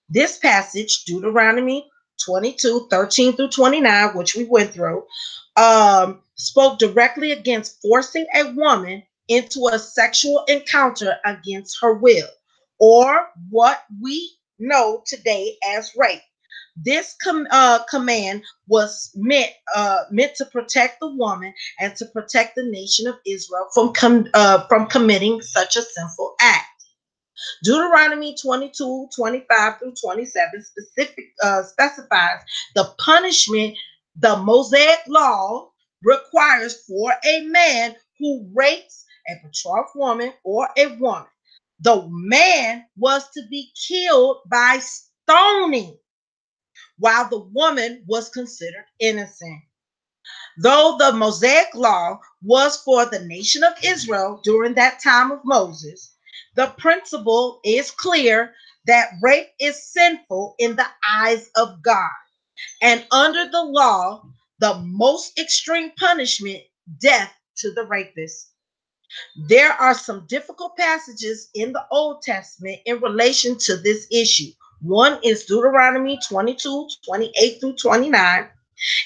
This passage, Deuteronomy 22:13 through 29, which we went through, spoke directly against forcing a woman into a sexual encounter against her will, or what we know today as rape. This command was meant to protect the woman and to protect the nation of Israel from committing such a sinful act. Deuteronomy 22:25 through 27 specifies the punishment the Mosaic law requires for a man who rapes a betrothed woman or a woman. The man was to be killed by stoning, while the woman was considered innocent. Though the Mosaic law was for the nation of Israel during that time of Moses, the principle is clear that rape is sinful in the eyes of God. And under the law, the most extreme punishment, death to the rapist. There are some difficult passages in the Old Testament in relation to this issue. One is Deuteronomy 22:28 through 29.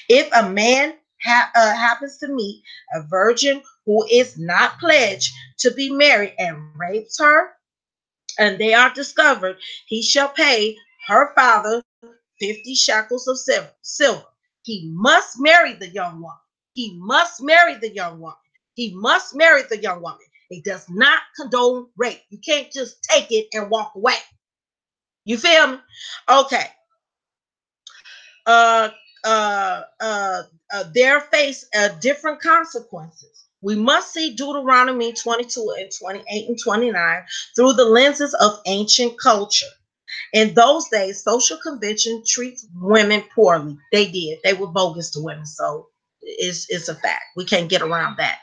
If a man happens to meet a virgin who is not pledged to be married and rapes her, and they are discovered, he shall pay her father 50 shekels of silver. He must marry the young woman. He must marry the young woman. He must marry the young woman. It does not condone rape. You can't just take it and walk away. You feel me? Okay. uh, there face different consequences. We must see Deuteronomy 22 and 28 and 29 through the lenses of ancient culture. In those days, social convention treats women poorly. They did. They were bogus to women. So it's a fact. We can't get around that.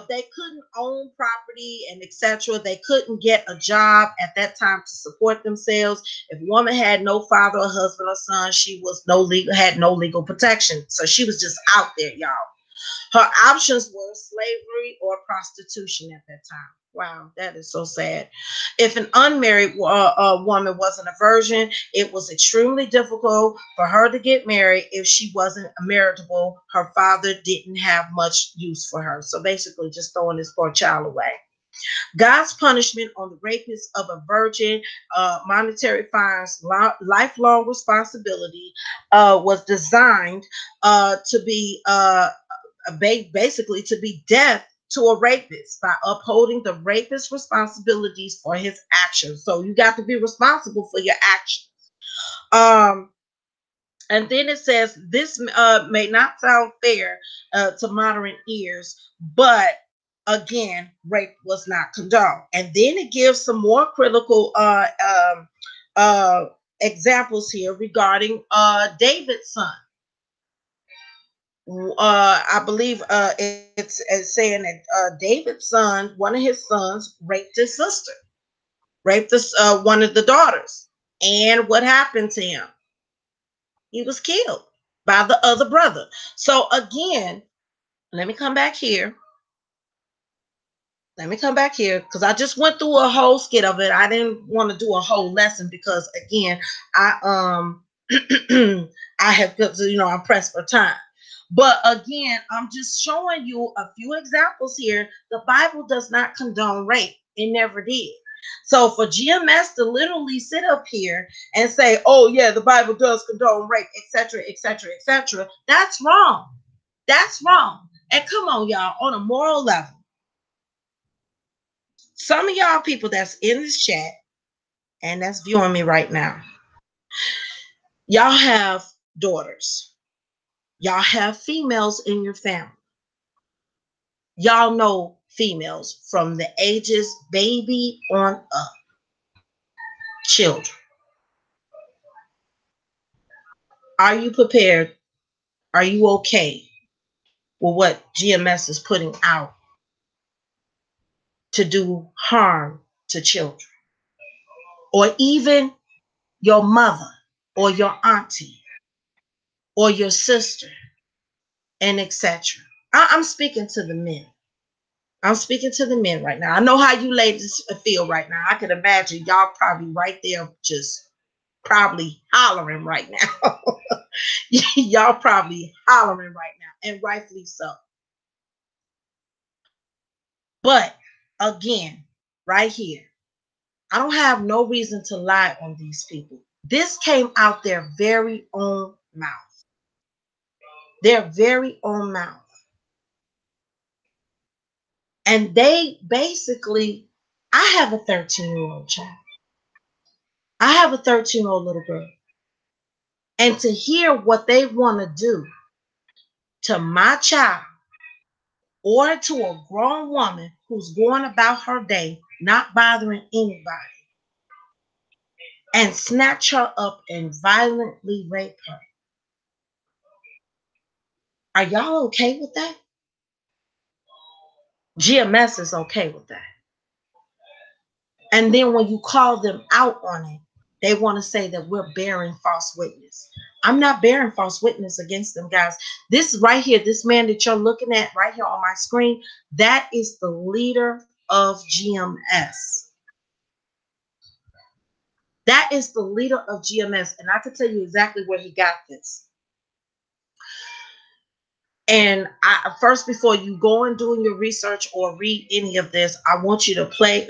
They couldn't own property and etc. They couldn't get a job at that time to support themselves. If a woman had no father or husband or son, she was had no legal protection. So she was just out there, y'all. Her options were slavery or prostitution at that time. Wow, that is so sad. If an unmarried woman wasn't a virgin, it was extremely difficult for her to get married if she wasn't marriageable. Her father didn't have much use for her. So basically, just throwing this poor child away. God's punishment on the rapist of a virgin, monetary fines, lifelong responsibility, was designed to be basically to be death to a rapist by upholding the rapist's responsibilities for his actions. So you got to be responsible for your actions. And then it says this may not sound fair to modern ears, but again, rape was not condoned. And then it gives some more critical examples here regarding David's son. I believe it's saying that David's son, one of his sons, raped his sister, raped one of the daughters. And what happened to him? He was killed by the other brother. So again, let me come back here. Let me come back here because I just went through a whole skit of it. I didn't want to do a whole lesson because again, I I have, I'm pressed for time. But again, I'm just showing you a few examples here. The Bible does not condone rape. It never did. So for GMS to literally sit up here and say, oh yeah, the Bible does condone rape, etc., etc., etc., that's wrong. That's wrong. And come on, y'all, on a moral level. Some of y'all people that's in this chat and that's viewing me right now, y'all have daughters. Y'all have females in your family. Y'all know females from the ages baby on up. children. Are you prepared? Are you okay with what GMS is putting out to do harm to children? Or even your mother or your auntie or your sister and etc. I'm speaking to the men. I'm speaking to the men right now. I know how you ladies feel right now. I can imagine y'all probably right there just probably hollering right now. Y'all probably hollering right now, and rightfully so. But again, right here, I don't have no reason to lie on these people. This came out their very own mouth. Their very own mouth. And they basically, I have a 13-year-old child. I have a 13-year-old little girl. And to hear what they want to do to my child or to a grown woman who's going about her day, not bothering anybody, and snatch her up and violently rape her. Are y'all okay with that? GMS is okay with that. And then when you call them out on it, they want to say that we're bearing false witness. I'm not bearing false witness against them, guys. This right here, this man that you're looking at right here on my screen, that is the leader of GMS. That is the leader of GMS. And I can tell you exactly where he got this. And first, before you go and doing your research or read any of this, I want you to pray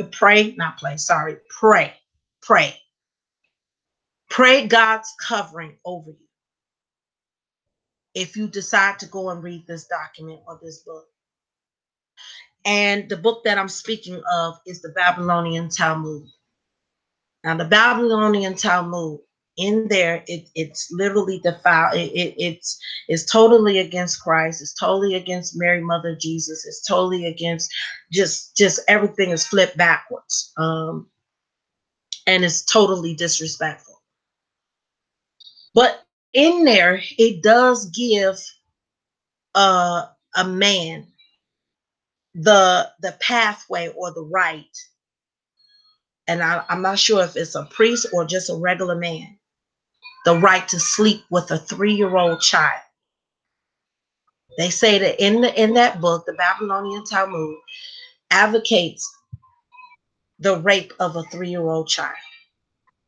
God's covering over you. If you decide to go and read this document or this book. And the book that I'm speaking of is the Babylonian Talmud. Now, the Babylonian Talmud, in there, it's literally defiled. It's totally against Christ. It's totally against Mary, Mother of Jesus. It's totally against just everything is flipped backwards. And it's totally disrespectful. But in there, it does give a man the pathway or the right, and I'm not sure if it's a priest or just a regular man, the right to sleep with a 3-year-old child. They say that in that book, the Babylonian Talmud advocates the rape of a 3-year-old child.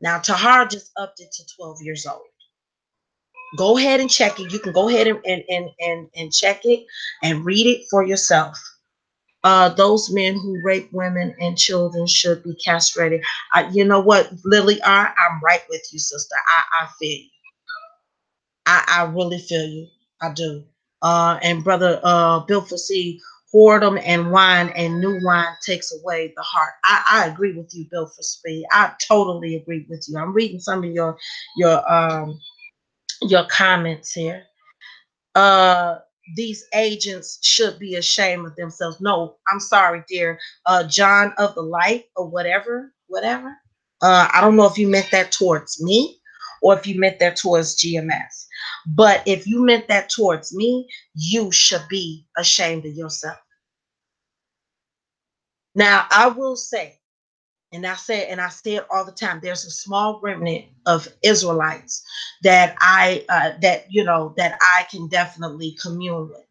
Now, Tahar just upped it to 12 years old. Go ahead and check it. You can go ahead and check it and read it for yourself. Those men who rape women and children should be castrated. You know what, Lily R., I'm right with you, sister. I feel you. I really feel you. I do. And brother Bill Fossey, whoredom and wine and new wine takes away the heart. I agree with you, Bill Fossey. I totally agree with you. I'm reading some of your comments here. These agents should be ashamed of themselves. No, I'm sorry, dear. John of the Light or whatever. I don't know if you meant that towards me or if you meant that towards GMS. But if you meant that towards me, you should be ashamed of yourself. Now, I will say, and I say it all the time, there's a small remnant of Israelites that I can definitely commune with.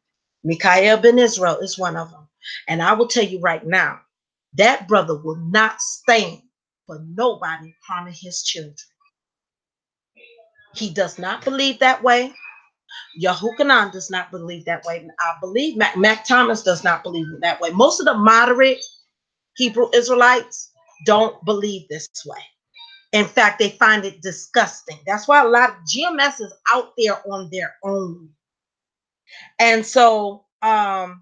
Mikael ben Israel is one of them. And I will tell you right now, that brother will not stand for nobody harming his children. He does not believe that way. Yahukanan does not believe that way. I believe Mac Thomas does not believe that way. Most of the moderate Hebrew Israelites don't believe this way. In fact, they find it disgusting. That's why a lot of GMS is out there on their own. And so, yeah,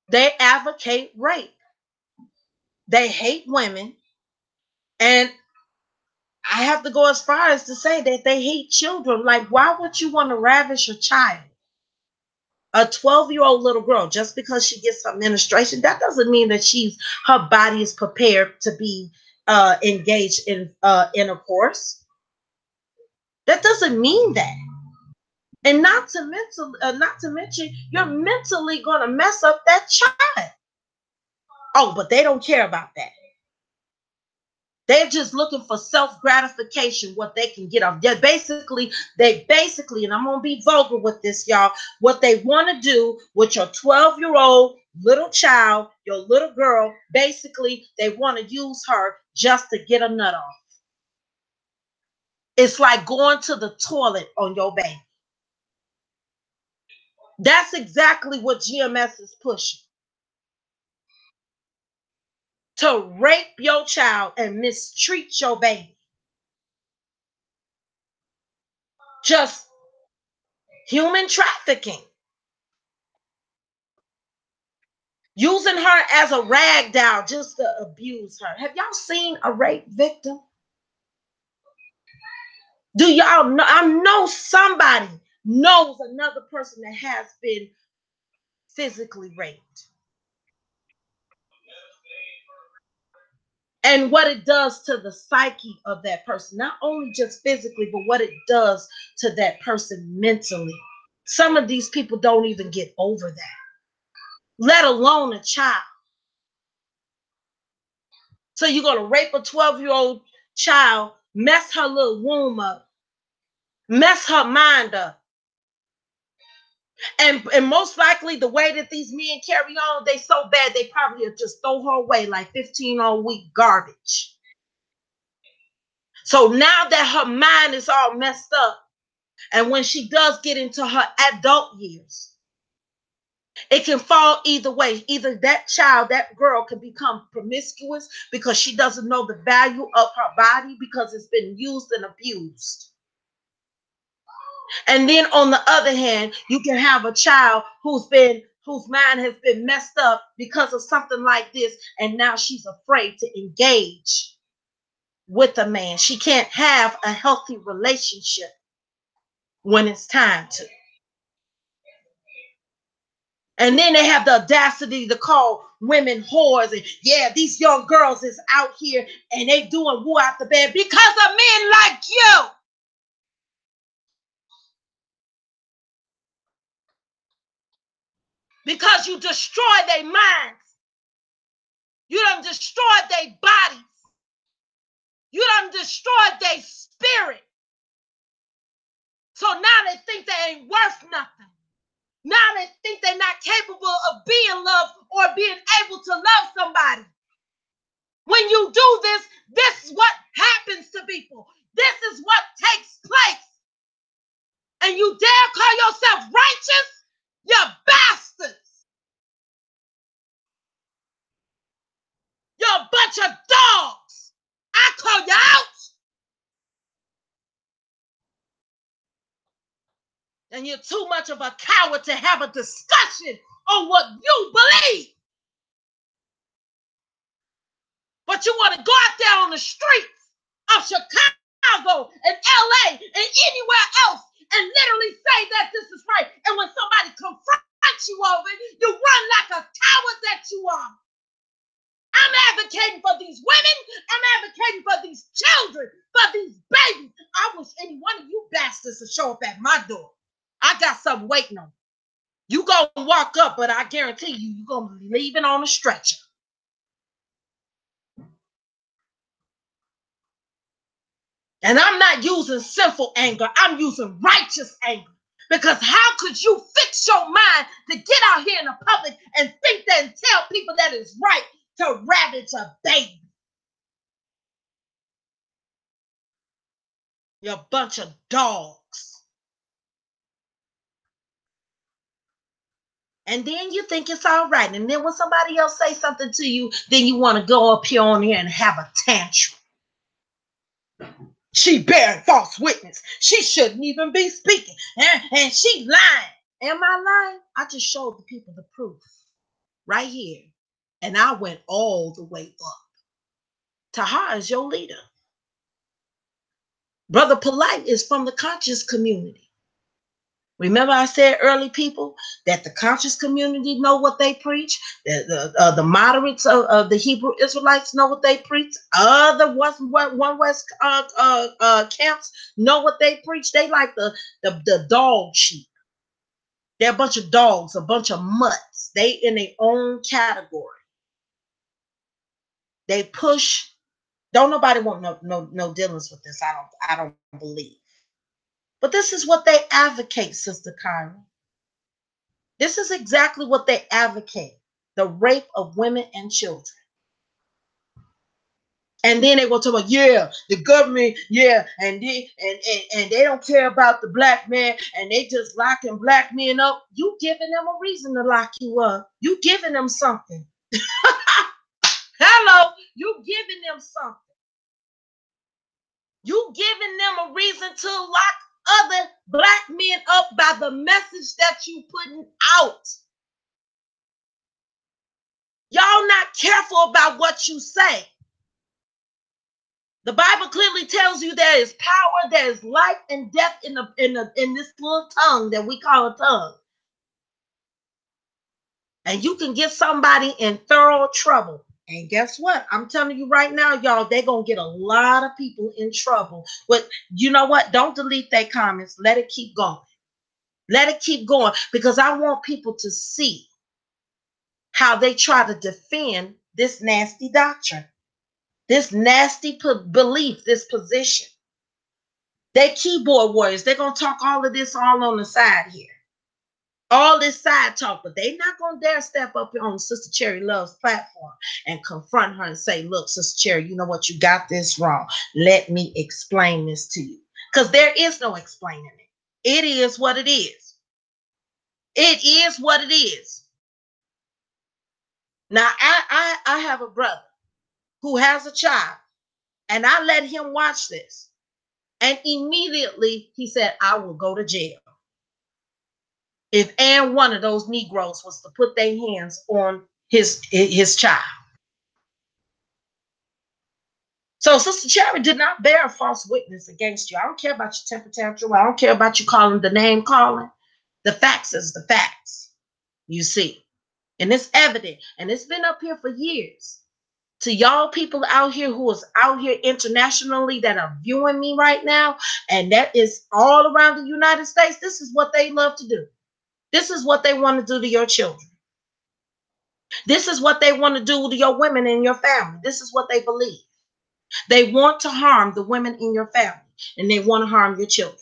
they advocate rape. They hate women. And I have to go as far as to say that they hate children. Like, why would you want to ravish a child? A 12-year-old little girl, just because she gets some menstruation, that doesn't mean that her body is prepared to be, engage in intercourse. That doesn't mean that. And not to mention, you're mentally gonna mess up that child. Oh, but they don't care about that. They're just looking for self-gratification, what they can get off. They basically, and I'm gonna be vulgar with this, y'all. What they want to do with your 12-year-old little child, your little girl, basically, they want to use her just to get a nut off. It's like going to the toilet on your baby. That's exactly what GMS is pushing. To rape your child and mistreat your baby. Just human trafficking. Using her as a rag doll just to abuse her. Have y'all seen a rape victim? Do y'all know? I know somebody knows another person that has been physically raped. And what it does to the psyche of that person, not only just physically, but what it does to that person mentally. Some of these people don't even get over that, let alone a child. So you're going to rape a 12-year-old child, mess her little womb up, mess her mind up. And most likely the way that these men carry on, they so bad they probably just throw her away like 15-week garbage. So now that her mind is all messed up, and when she does get into her adult years, it can fall either way. Either that child, that girl, can become promiscuous because she doesn't know the value of her body because it's been used and abused. And then on the other hand, you can have a child whose mind has been messed up because of something like this, and now she's afraid to engage with a man. She can't have a healthy relationship when it's time to. And then they have the audacity to call women whores. And yeah, these young girls is out here and they doing woo out the bed because of men like you. Because you destroy their minds. You done destroyed their bodies. You done destroyed their spirit. So now they think they ain't worth nothing. Now they think they're not capable of being loved or being able to love somebody. When you do this, this is what happens to people. This is what takes place. And you dare call yourself righteous? You're bastards. You're a bunch of dogs. I call you out. And you're too much of a coward to have a discussion on what you believe. But you want to go out there on the streets of Chicago and LA and anywhere else and literally say that this is right. And when somebody confronts you over it, you run like a coward that you are. I'm advocating for these women. I'm advocating for these children, for these babies. I wish any one of you bastards to show up at my door. I got something waiting on you. You gonna walk up, but I guarantee you're gonna be leaving on a stretcher. And I'm not using sinful anger. I'm using righteous anger. Because how could you fix your mind to get out here in the public and think that and tell people that it's right to ravage a baby? You're a bunch of dogs. And then you think it's all right. And then when somebody else say something to you, then you want to go up here on here and have a tantrum. She bearing false witness. She shouldn't even be speaking. And she lying. Am I lying? I just showed the people the proof right here. And I went all the way up. Tahar is your leader. Brother Polite is from the conscious community. Remember I said early, people, that the conscious community know what they preach. The moderates of the Hebrew Israelites know what they preach. Other one West camps know what they preach. They like the dog sheep. They're a bunch of dogs, a bunch of mutts. They in their own category. They push. Don't nobody want no dealings with this. I don't believe. But this is what they advocate, Sister Kyra. This is exactly what they advocate: the rape of women and children. And then they will talk about, yeah, the government, yeah, and they don't care about the black man, and they just locking black men up. You giving them a reason to lock you up. You giving them something. Hello, you giving them something. You giving them a reason to lock other black men up by the message that you putting out. Y'all not careful about what you say. The Bible clearly tells you there is power, there is life and death in this little tongue that we call a tongue. And you can get somebody in thorough trouble. And guess what? I'm telling you right now, y'all, they're going to get a lot of people in trouble. But you know what? Don't delete their comments. Let it keep going. Let it keep going, because I want people to see how they try to defend this nasty doctrine, this nasty belief, this position. They keyboard warriors. They're going to talk all of this all on the side here. All this side talk, but they're not going to dare step up on Sister Cherry Love's platform and confront her and say, look, Sister Cherry, you know what? You got this wrong. Let me explain this to you. Because there is no explaining it. It is what it is. It is what it is. Now, I have a brother who has a child, and I let him watch this. And immediately he said, I will go to jail if and one of those Negroes was to put their hands on his child. So Sister Cherry did not bear a false witness against you. I don't care about your temper tantrum. I don't care about you calling the name calling. The facts is the facts, you see. And it's evident. And it's been up here for years. To y'all people out here who is out here internationally that are viewing me right now, and that is all around the United States, this is what they love to do. This is what they want to do to your children. This is what they want to do to your women in your family. This is what they believe. They want to harm the women in your family, and they want to harm your children.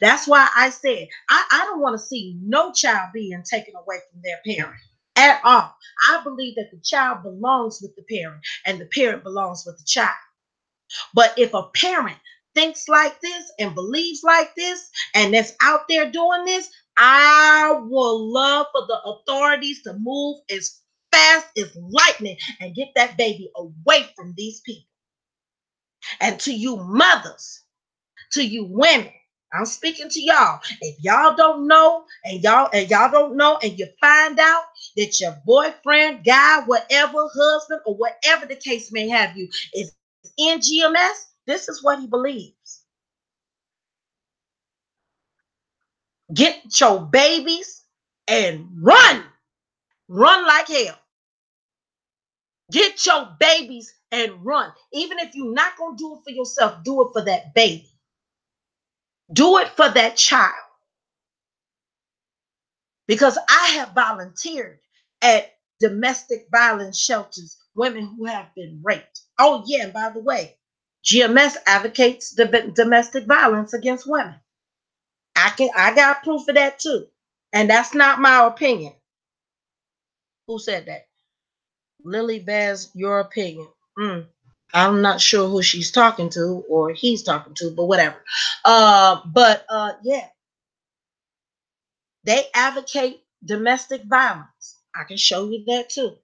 That's why I said, I don't want to see no child being taken away from their parent at all. I believe that the child belongs with the parent, and the parent belongs with the child. But if a parent thinks like this and believes like this, and that's out there doing this, I would love for the authorities to move as fast as lightning and get that baby away from these people. And to you mothers, to you women, I'm speaking to y'all. If y'all don't know, and y'all don't know, and you find out that your boyfriend, guy, whatever, husband, or whatever the case may have you, is in GMS, this is what he believes. Get your babies and run. Run like hell. Get your babies and run. Even if you're not going to do it for yourself, do it for that baby. Do it for that child. Because I have volunteered at domestic violence shelters, women who have been raped. Oh, yeah, and by the way, GMS advocates domestic violence against women. I got proof of that too. And that's not my opinion. Who said that? Lily Bears, your opinion. I'm not sure who she's talking to or he's talking to, but whatever. Yeah. They advocate domestic violence. I can show you that too.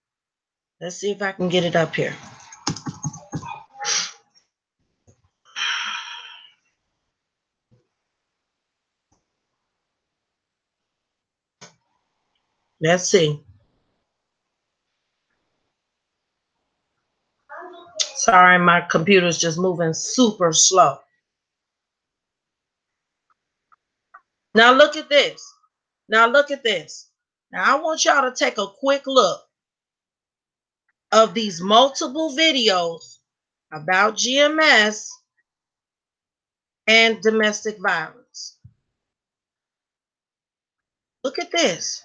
Let's see if I can get it up here. Let's see. Sorry, my computer's just moving super slow. Now look at this. Now look at this. Now I want y'all to take a quick look of these multiple videos about GMS and domestic violence. Look at this.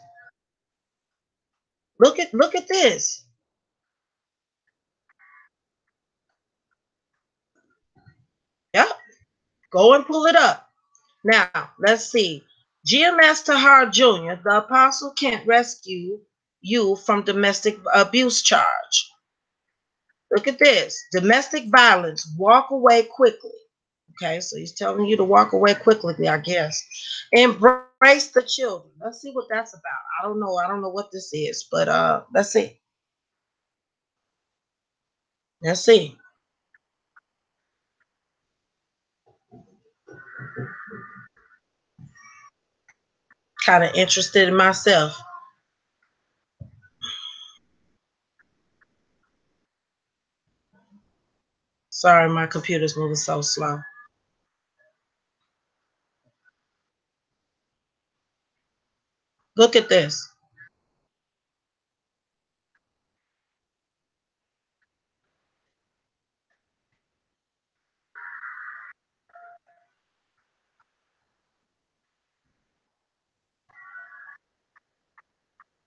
Look at this. Yep. Go and pull it up. Now, let's see. GMS Tahar Jr., the apostle can't rescue you from domestic abuse charge. Look at this. Domestic violence, walk away quickly. Okay, so he's telling you to walk away quickly, I guess. Embrace the children. Let's see what that's about. I don't know. I don't know what this is, but let's see. Let's see. Kind of interested in myself. Sorry, my computer's moving so slow. Look at this.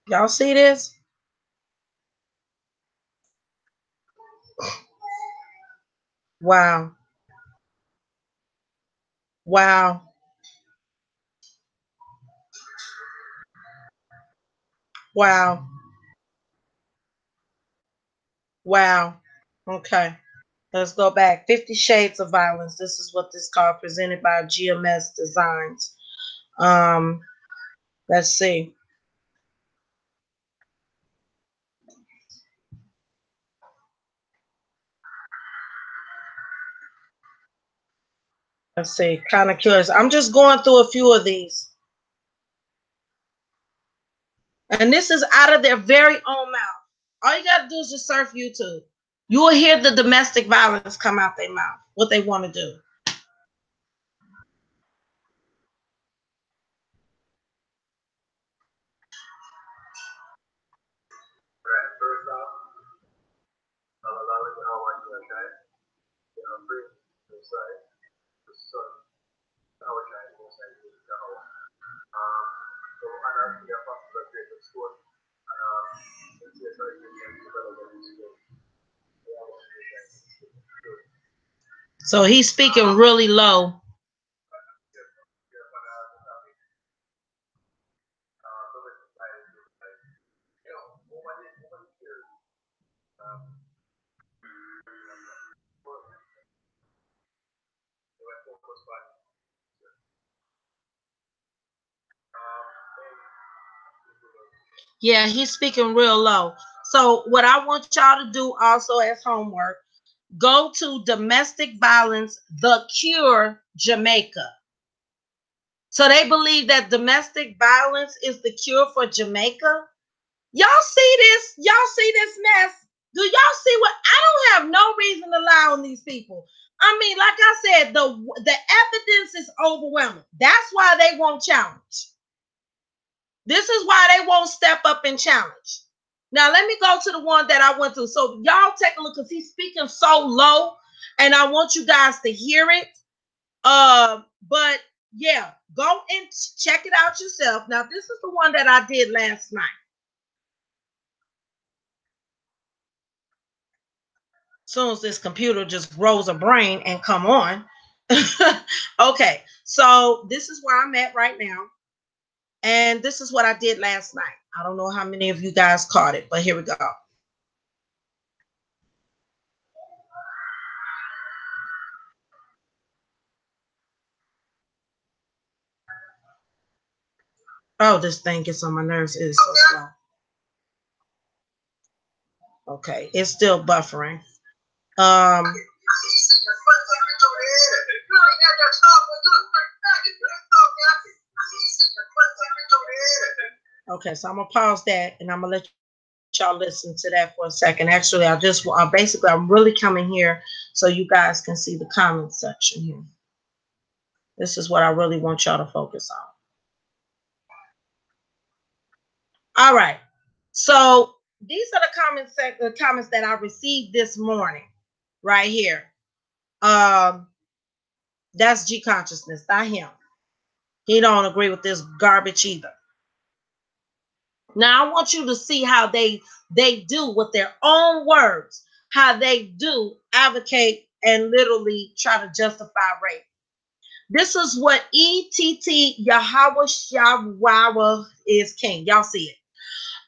Y'all see this? Wow. Wow. Wow. Wow. Okay. Let's go back. 50 Shades of Violence. This is what this called, presented by GMS Designs. Let's see. Let's see. Kind of curious. I'm just going through a few of these. And this is out of their very own mouth. All you got to do is just surf YouTube. You will hear the domestic violence come out their mouth, what they want to do. So he's speaking really low. Yeah, he's speaking real low. So what I want y'all to do also as homework, go to Domestic Violence, The Cure, Jamaica. So they believe that domestic violence is the cure for Jamaica. Y'all see this? Y'all see this mess? Do y'all see what? I don't have no reason to lie on these people. I mean, like I said, the evidence is overwhelming. That's why they won't challenge. This is why they won't step up and challenge. Now, let me go to the one that I went to. So y'all take a look because he's speaking so low, and I want you guys to hear it. But yeah, go and check it out yourself. Now, this is the one that I did last night. As soon as this computer just grows a brain and come on. Okay, so this is where I'm at right now. And this is what I did last night. I don't know how many of you guys caught it, but here we go. Oh, this thing gets on my nerves. It is so slow. Okay, it's still buffering. Okay, so I'm gonna pause that and I'm gonna let y'all listen to that for a second. Actually, I'm really coming here so you guys can see the comment section here. This is what I really want y'all to focus on. All right. So these are the comments that I received this morning, right here. That's G consciousness, not him. He don't agree with this garbage either. Now I want you to see how they do with their own words, how they do advocate and literally try to justify rape. This is what ETT Yahweh Shahwawa is king. Y'all see it.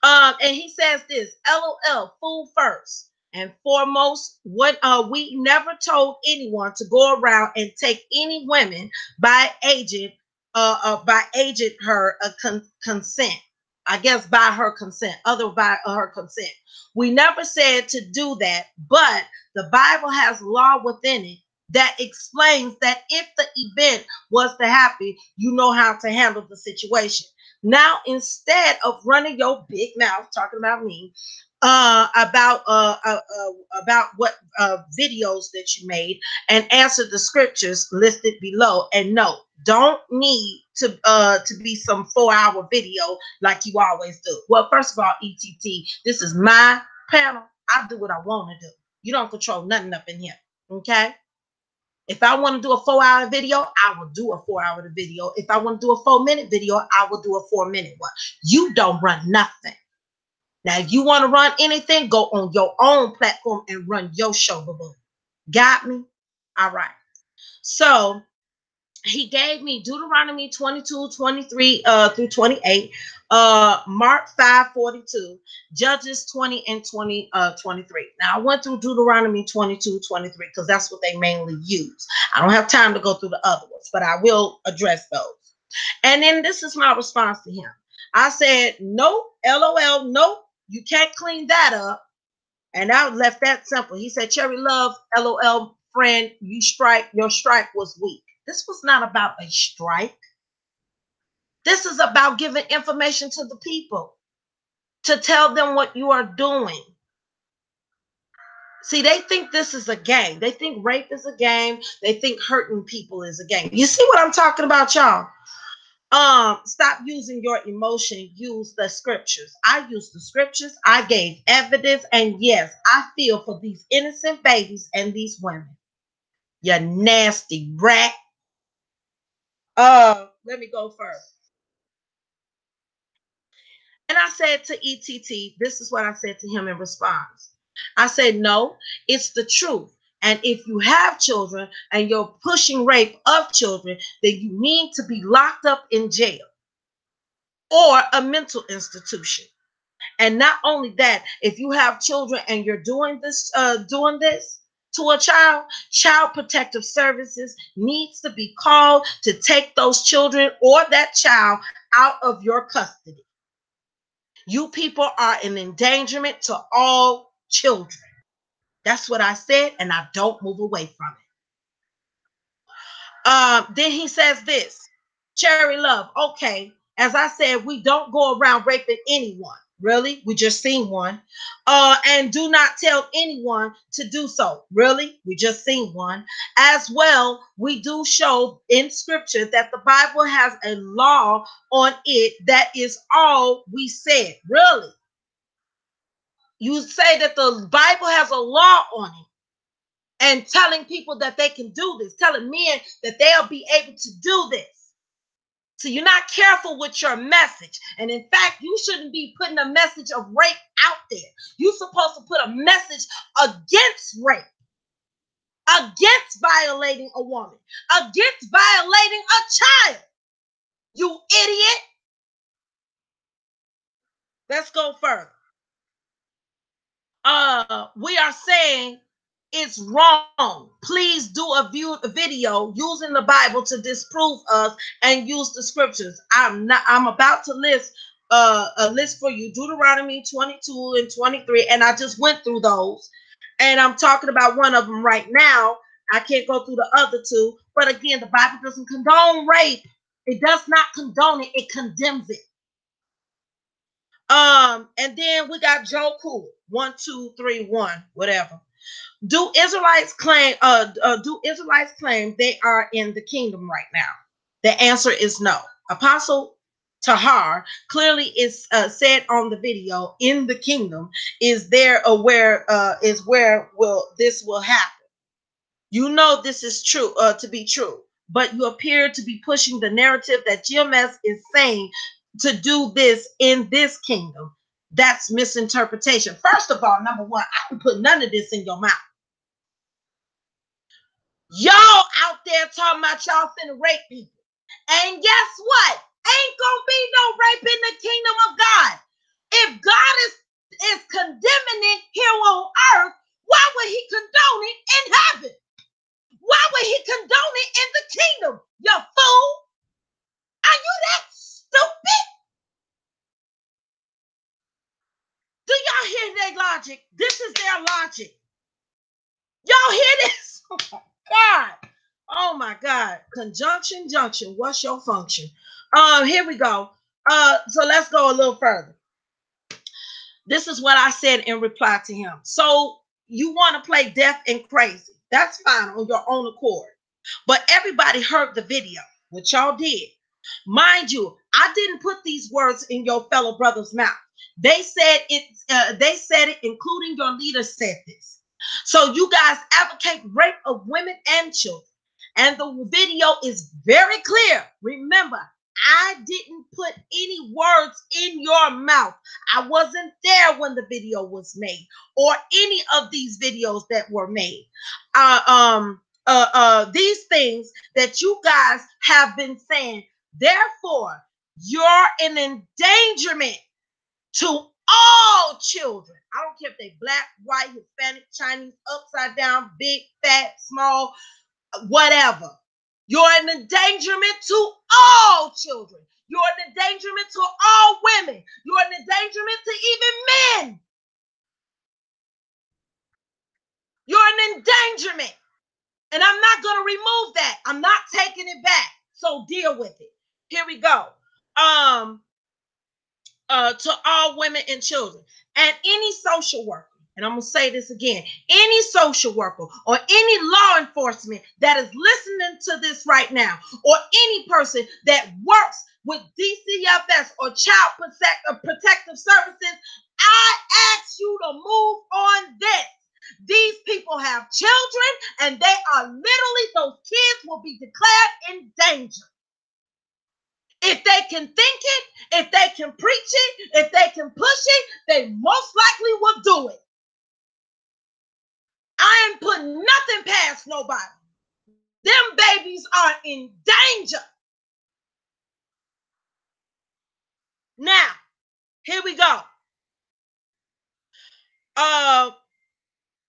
And he says this, LOL, fool first and foremost, what we never told anyone to go around and take any women by agent her consent. I guess by her consent, other by her consent. We never said to do that, but the Bible has law within it that explains that if the event was to happen, you know how to handle the situation. Now, instead of running your big mouth talking about me, about what videos that you made, and answer the scriptures listed below, and no, don't need to be some 4-hour video like you always do. Well, first of all, ETT, this is my panel. I do what I want to do. You don't control nothing up in here, okay? If I want to do a 4-hour video, I will do a 4-hour video. If I want to do a 4-minute video, I will do a 4-minute one. You don't run nothing. Now, if you want to run anything, go on your own platform and run your show, boo-boo. Got me? All right. So he gave me Deuteronomy 22:23 through 28, Mark 5:42, Judges 20 and 23. Now I went through Deuteronomy 22:23 because that's what they mainly use. I don't have time to go through the other ones, but I will address those. And then this is my response to him. I said, nope, LOL, nope, you can't clean that up. And I left that simple. He said, Cherry Love, LOL, friend, your strike was weak. This was not about a strike. This is about giving information to the people to tell them what you are doing. See, they think this is a game. They think rape is a game. They think hurting people is a game. You see what I'm talking about, y'all? Stop using your emotion. Use the scriptures. I used the scriptures. I gave evidence. And yes, I feel for these innocent babies and these women. You nasty rat. Let me go first. And I said to ETT, this is what I said to him in response. I said, no, it's the truth. And if you have children and you're pushing rape of children, then you need to be locked up in jail or a mental institution. And not only that, if you have children and you're doing this to a child protective services needs to be called to take those children or that child out of your custody. You people are an endangerment to all children. That's what I said, and I don't move away from it. Then he says this, Cherry Love, okay, as I said, we don't go around raping anyone. Really? We just seen one. And do not tell anyone to do so. Really? We just seen one. As well, we do show in scripture that the Bible has a law on it. That is all we said. Really? You say that the Bible has a law on it and telling people that they can do this, telling men that they'll be able to do this. So you're not careful with your message. And in fact, you shouldn't be putting a message of rape out there. You're supposed to put a message against rape, against violating a woman, against violating a child. You idiot. Let's go further. We are saying it's wrong. Please do a video using the Bible to disprove us and use the scriptures. I'm about to list a list for you, Deuteronomy 22 and 23, and I just went through those, and I'm talking about one of them right now. I can't go through the other two, but again, the Bible doesn't condone rape. It does not condone it. It condemns it. And then we got Joe Cool, 1, 2, 3, 1, whatever. Do Israelites claim they are in the kingdom right now? The answer is no. Apostle, Tahar, clearly is said on the video, in the kingdom is there where is where will this will happen. You know this is true to be true, but you appear to be pushing the narrative that GMS is saying to do this in this kingdom. That's misinterpretation. First of all, number one, I don't put none of this in your mouth. Y'all out there talking about y'all finna rape people. And guess what? Ain't gonna be no rape in the kingdom of God. If God is condemning it here on earth, why would he condone it in heaven? Why would he condone it in the kingdom? You fool. Are you that stupid? Do y'all hear their logic? This is their logic. Y'all hear this? Oh my God. Oh my God. Conjunction, junction. What's your function? Here we go. So let's go a little further. This is what I said in reply to him. So you want to play deaf and crazy. That's fine on your own accord. But everybody heard the video, which y'all did. Mind you, I didn't put these words in your fellow brother's mouth. They said it, including your leader said this. So you guys advocate rape of women and children. And the video is very clear. Remember, I didn't put any words in your mouth. I wasn't there when the video was made, or any of these videos that were made. These things that you guys have been saying. Therefore, you're an endangerment to all children. I don't care if they black, white, Hispanic, Chinese, upside down, big, fat, small, whatever. You're an endangerment to all children. You're an endangerment to all women. You're an endangerment to even men. You're an endangerment. And I'm not going to remove that. I'm not taking it back. So deal with it. Here we go. To all women and children. And any social worker, and I'm going to say this again, any social worker or any law enforcement that is listening to this right now, or any person that works with DCFS or Child Protective Services, I ask you to move on this. These people have children, and they are literally, those kids will be declared in danger. If they can think it, if they can preach it, if they can push it, they most likely will do it. I ain't putting nothing past nobody. Them babies are in danger. Now, here we go.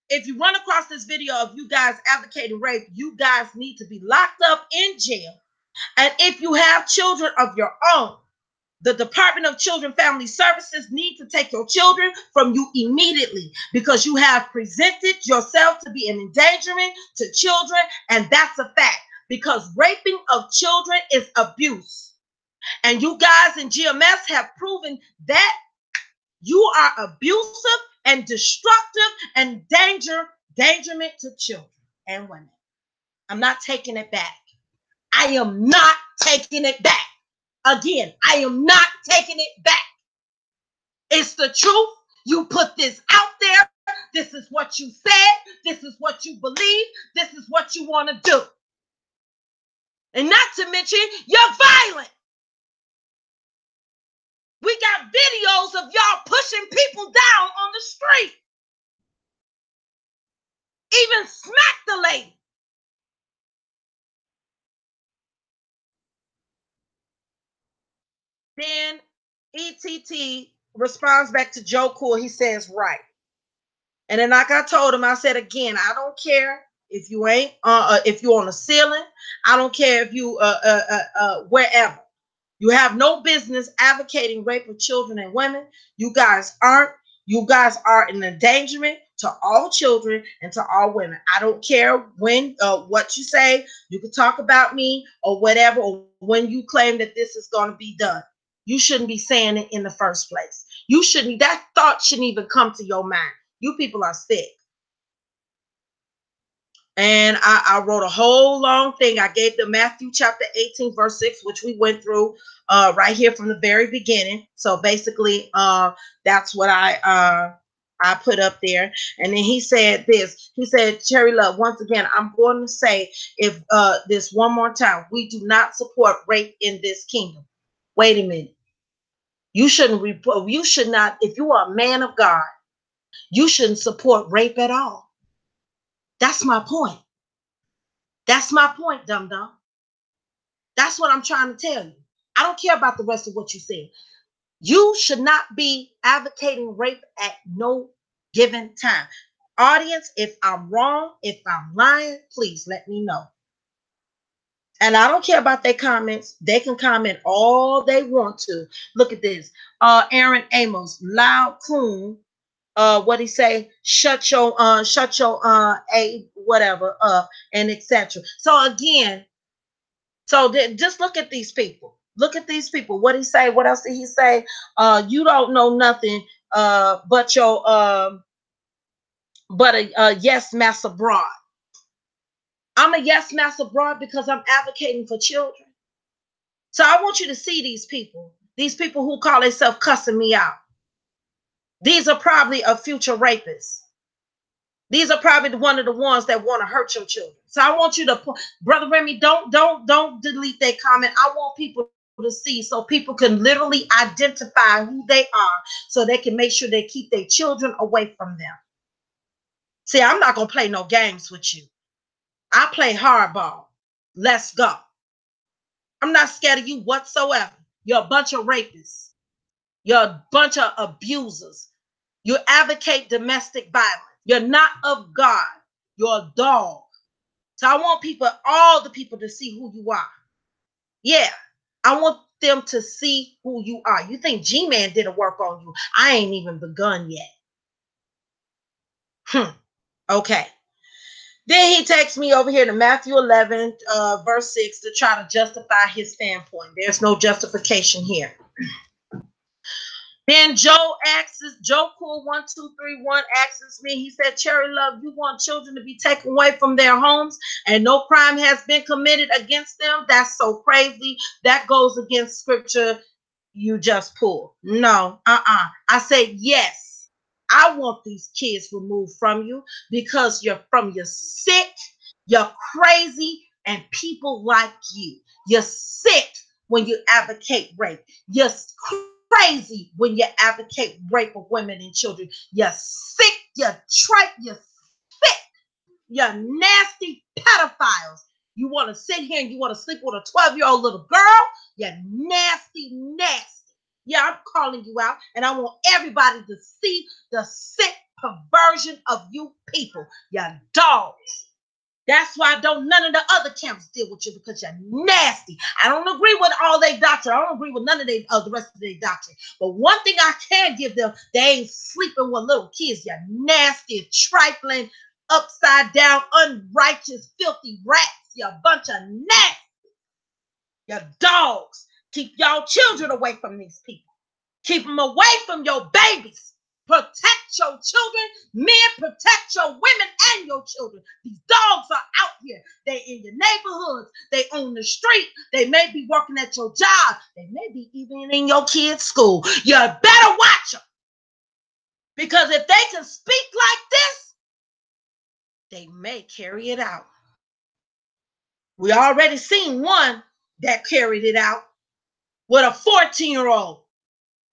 If you run across this video of you guys advocating rape, you guys need to be locked up in jail. And if you have children of your own, the Department of Children Family Services need to take your children from you immediately, because you have presented yourself to be an endangerment to children, and that's a fact, because raping of children is abuse. And you guys in GMS have proven that you are abusive and destructive and endangerment to children and women. I'm not taking it back. I am not taking it back. Again, I am not taking it back. It's the truth. You put this out there. This is what you said. This is what you believe. This is what you want to do. And not to mention, you're violent. We got videos of y'all pushing people down on the street. Even smack the lady. Then ETT responds back to Joe Cool. He says, right. And then like I told him, I said again, I don't care if you ain't, if you're on the ceiling. I don't care if you, wherever. You have no business advocating rape of children and women. You guys aren't. You guys are an endangerment to all children and to all women. I don't care when, what you say. You can talk about me or whatever, or when you claim that this is going to be done. You shouldn't be saying it in the first place. You shouldn't, that thought shouldn't even come to your mind. You people are sick. And I wrote a whole long thing. I gave them Matthew chapter 18, verse 6, which we went through right here from the very beginning. So basically, that's what I put up there. And then he said this. He said, Cherry Love, once again, I'm going to say if this one more time, we do not support rape in this kingdom. Wait a minute. You should not, if you are a man of God, you shouldn't support rape at all. That's my point. That's my point, dum dum. That's what I'm trying to tell you. I don't care about the rest of what you said. You should not be advocating rape at no given time. Audience, if I'm wrong, if I'm lying, please let me know. And I don't care about their comments. They can comment all they want to. Look at this. Aaron Amos, Loud Coon. What he say? Shut your a whatever up and etc. So again, just look at these people. Look at these people. What he say? What else did he say? You don't know nothing but your but a yes master broad. I'm a yes master broad because I'm advocating for children. So I want you to see these people who call themselves cussing me out. These are probably a future rapists. These are probably one of the ones that want to hurt your children. So I want you to, Brother Remy, don't delete that comment. I want people to see so people can literally identify who they are so they can make sure they keep their children away from them. See, I'm not going to play no games with you. I play hardball. Let's go. I'm not scared of you whatsoever. You're a bunch of rapists. You're a bunch of abusers. You advocate domestic violence. You're not of God. You're a dog. So I want all the people to see who you are. Yeah, I want them to see who you are. You think G-Man did a work on you. I ain't even begun yet. Okay. Then he takes me over here to Matthew 11, verse 6 to try to justify his standpoint. There's no justification here. Then Joe Cool 1231 asks me, he said, Cherry Love, you want children to be taken away from their homes and no crime has been committed against them? That's so crazy. That goes against scripture you just pulled. No, I said, yes, I want these kids removed from you because you're sick, you're crazy, and people like you. You're sick when you advocate rape. You're crazy when you advocate rape of women and children. You're sick, you're trite, you're sick, you're nasty pedophiles. You want to sit here and you want to sleep with a 12-year-old little girl? You're nasty, nasty. Yeah, I'm calling you out, and I want everybody to see the sick perversion of you people. You're dogs. That's why none of the other camps deal with you, because you're nasty. I don't agree with all their doctrine. I don't agree with none of the rest of their doctrine. But one thing I can give them, they ain't sleeping with little kids. You're nasty, trifling, upside down, unrighteous, filthy rats. You're a bunch of nasty. You're dogs. Keep y'all children away from these people. Keep them away from your babies. Protect your children. Men, protect your women and your children. These dogs are out here. They in your neighborhoods. They on the street. They may be working at your job. They may be even in your kid's school. You better watch them. Because if they can speak like this, they may carry it out. We already seen one that carried it out with a 14-year-old.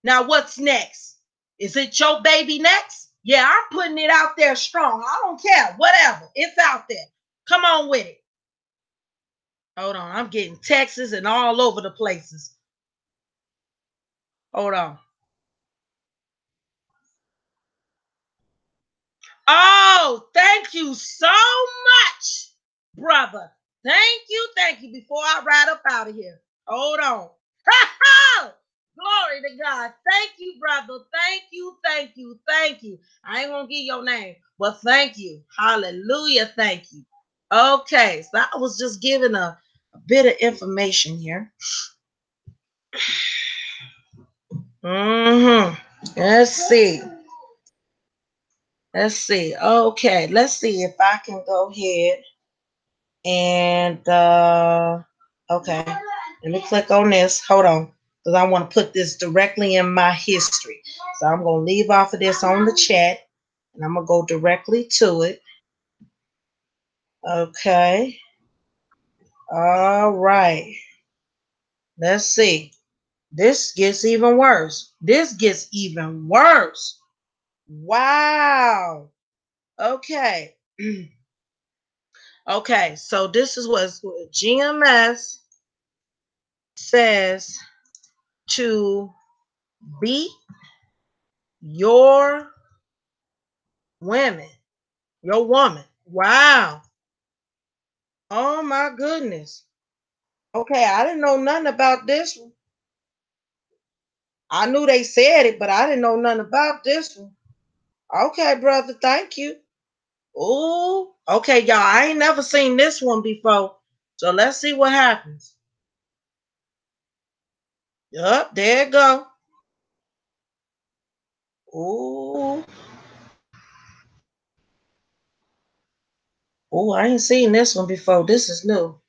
Now what's next? Is it your baby next? Yeah, I'm putting it out there strong. I don't care. Whatever. It's out there. Come on with it. Hold on. I'm getting texts and all over the places. Hold on. Oh, thank you so much, brother. Thank you. Thank you. Before I ride up out of here. Hold on. Glory to God. Thank you, brother. Thank you. Thank you. Thank you. I ain't going to give your name, but thank you. Hallelujah. Thank you. Okay. So I was just giving a bit of information here. Let's see. Let's see. Okay, let's see if I can go ahead and okay. Let me click on this. Hold on. Because I want to put this directly in my history. So I'm going to leave off of this on the chat. And I'm going to go directly to it. Okay. All right. Let's see. This gets even worse. This gets even worse. Wow. Okay. Okay. So this is what GMS says to beat your women, your woman. Wow. Oh my goodness. Okay, I didn't know nothing about this one. I knew they said it, but I didn't know nothing about this one. Okay, brother, thank you. Oh, okay, y'all. I ain't never seen this one before. So let's see what happens. Yup, there it go. Ooh. Oh, I ain't seen this one before. This is new.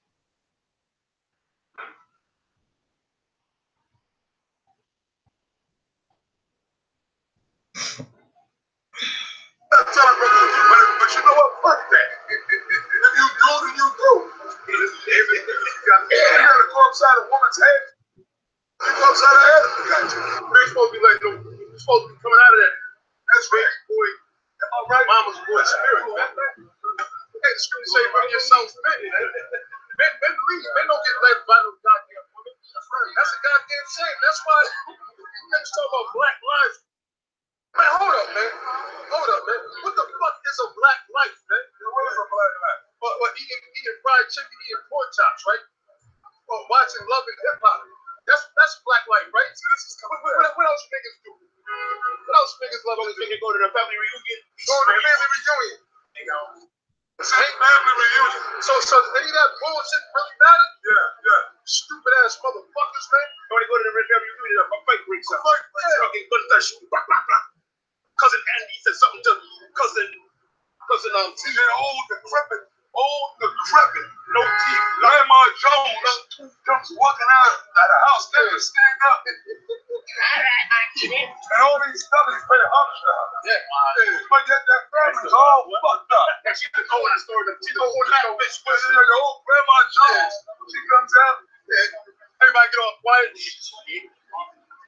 But you know what? Fuck that. If you do, then you do. You gotta go upside a woman's head. You go upside her head. You're supposed to be like, you're supposed to be coming out of that. That's right, boy. Am I right? Mama's boy spirit, man. Hey, the scripture say, bring yourselves men. Men leave. Men don't get led by no goddamn woman. That's a goddamn shame. That's why niggas talk about black lives. Man, hold up, man. Hold up, man. What the fuck is a black life, man? What is a black life? Well, eating fried chicken, eating pork chops, right? Or watching Love and Hip Hop. That's black life, right? So this is what else niggas do? What else niggas love? Only thing they go to the family reunion. Go to the family reunion. Say family reunion. So any of that bullshit really matter? Yeah. Stupid ass motherfuckers, man. When they go to the family reunion, a fight breaks out. Okay, go to that shit. Blah, blah, blah. Cousin Andy said something to cousin TJ, old decrepit, no teeth. Grandma Jones comes walking out of the house, never stand up. And all these fellas play homicide. But yet that family's all fucked up. And she's the old story. She's the old bitch. The old Grandma Jones, she comes out, and everybody get all quiet. Let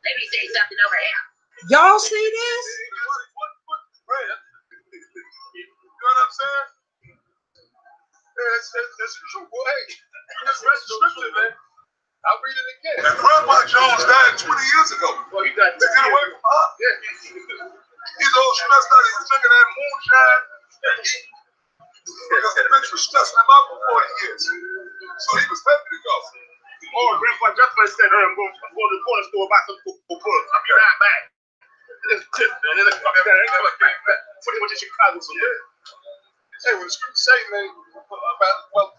me say something over here. Y'all see this? You know what I'm saying? It's true, boy. Hey, just read the scripture, man. I'll read it again. And Grandma Jones died 20 years ago. Well, he died to get away from her. Yeah. He's all stressed out. He was drinking that moonshine. Because the bitch was stressing him out for 40 years. So he was happy to go. Oh, Grandpa Jethro said, I'm going to the corner store buy some bullets. I'll be right back. And then tip, man. And then fuck that. I ain't coming back. Pretty much in Chicago somewhere. Hey, when the scripture say, man, about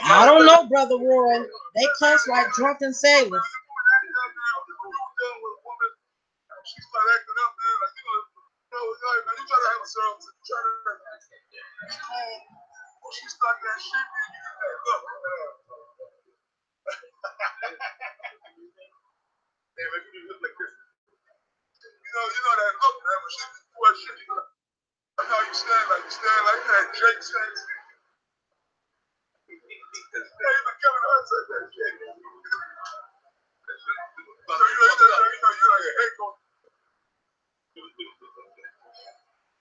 I don't know, Brother Warren. They cuss like drunken sailors. She started acting up, man. Like, you try to have a serve, try to be cool. When she started that shit, man, you can back up. Hey, man, you look like this. You know that look, man, when she do that shit, that's how you stand like that. Drake says. Hey, even Kevin Hart said that shit. You know, your head going.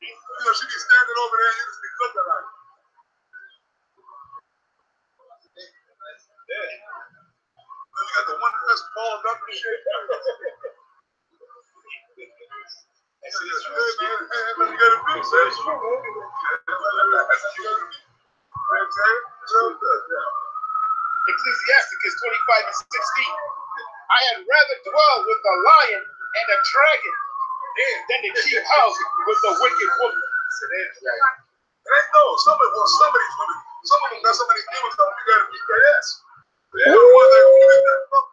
You know, she be standing over there, you just be looking like. Yeah. You got the one that's balled up and shit. You gotta fix that shit. Ecclesiasticus 25:16. I had rather dwell with the lion and the dragon than to keep house with the wicked woman. It ain't no. Some of them got so many demons on you gotta beat their ass. They don't want that woman that fuck.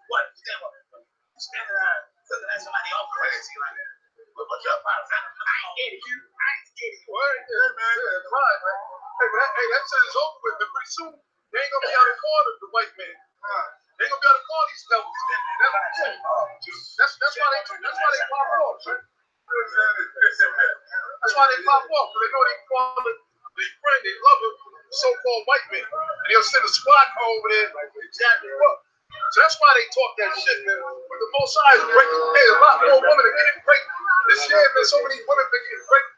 What? Stand there. That's somebody all crazy like that. What's up, I ain't scared of you. I ain't scared of you. All right, yeah, man. Yeah, fine, man. Hey, that shit is over with. But pretty soon, they ain't gonna be able to call the white man. They ain't gonna be able to call these devils. That's why they pop off, man. That's why they pop off. They know they call it their friend, they love it, so-called white men. And they'll send a squad car over there and jack you up. So that's why they talk that shit, man. But the Most High is breaking. Hey, a lot more women are getting pregnant this year, man. So many women are getting pregnant.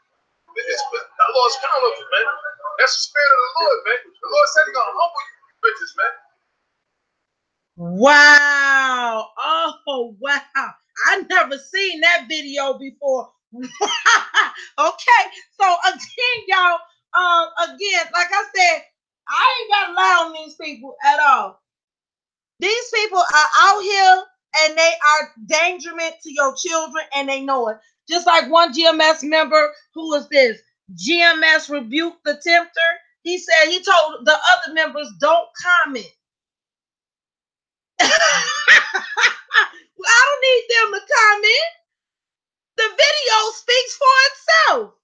The Lord's powerful, man. That's the spirit of the Lord, man. The Lord said He's gonna humble you, bitches, man. Wow. Oh, wow. I never seen that video before. Okay. So again, y'all, again, like I said, I ain't got to lie on these people at all. These people are out here and they are dangerous to your children and they know it. Just like one GMS member, who was this? GMS rebuked the tempter. He said, he told the other members, don't comment. I don't need them to comment. The video speaks for itself.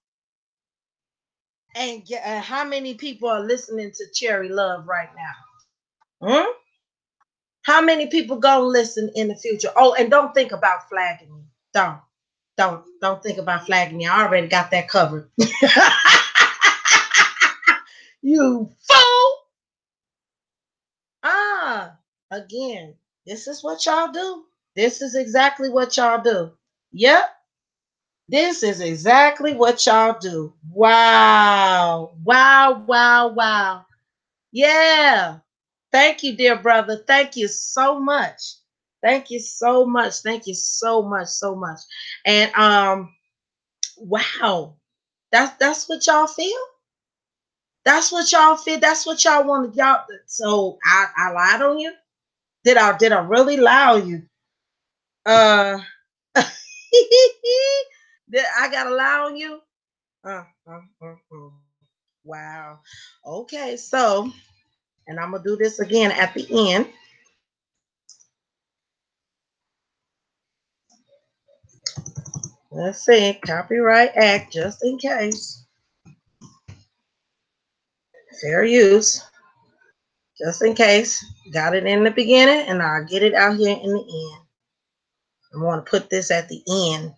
And how many people are listening to Cherry Love right now? How many people gonna listen in the future? Oh, and don't think about flagging me. Don't think about flagging me. I already got that covered. You fool! Again, this is what y'all do. This is exactly what y'all do. Yep. This is exactly what y'all do. Wow. Wow, wow, wow. Yeah. Thank you, dear brother. Thank you so much. Thank you so much. Thank you so much, so much. And wow. That's what y'all feel? That's what y'all feel. That's what y'all want y'all. So I lied on you? Did I really lie on you? Did I gotta lie on you? Wow. Okay, so, and I'm gonna do this again at the end. Let's see, Copyright Act, just in case. Fair use, just in case. Got it in the beginning, and I'll get it out here in the end. I want to put this at the end.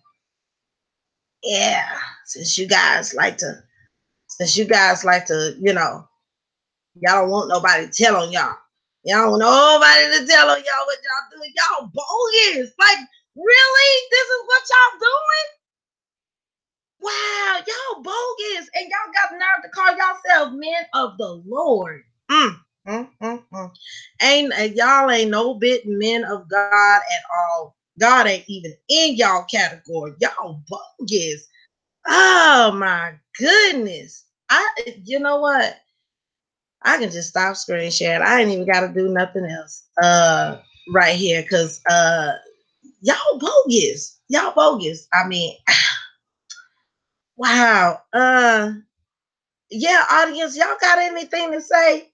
Yeah, since you guys like to, you know, y'all don't want nobody to tell on y'all. Y'all don't want nobody to tell on y'all what y'all doing. Y'all bogus. Like, really? This is what y'all doing? Wow, y'all bogus. And y'all got the nerve to call yourselves men of the Lord. Y'all ain't no bit men of God at all. God ain't even in y'all category. Y'all bogus. Oh my goodness. You know what? I can just stop screen sharing. I ain't even got to do nothing else right here because y'all bogus. Y'all bogus. I mean, wow. Yeah, audience, y'all got anything to say?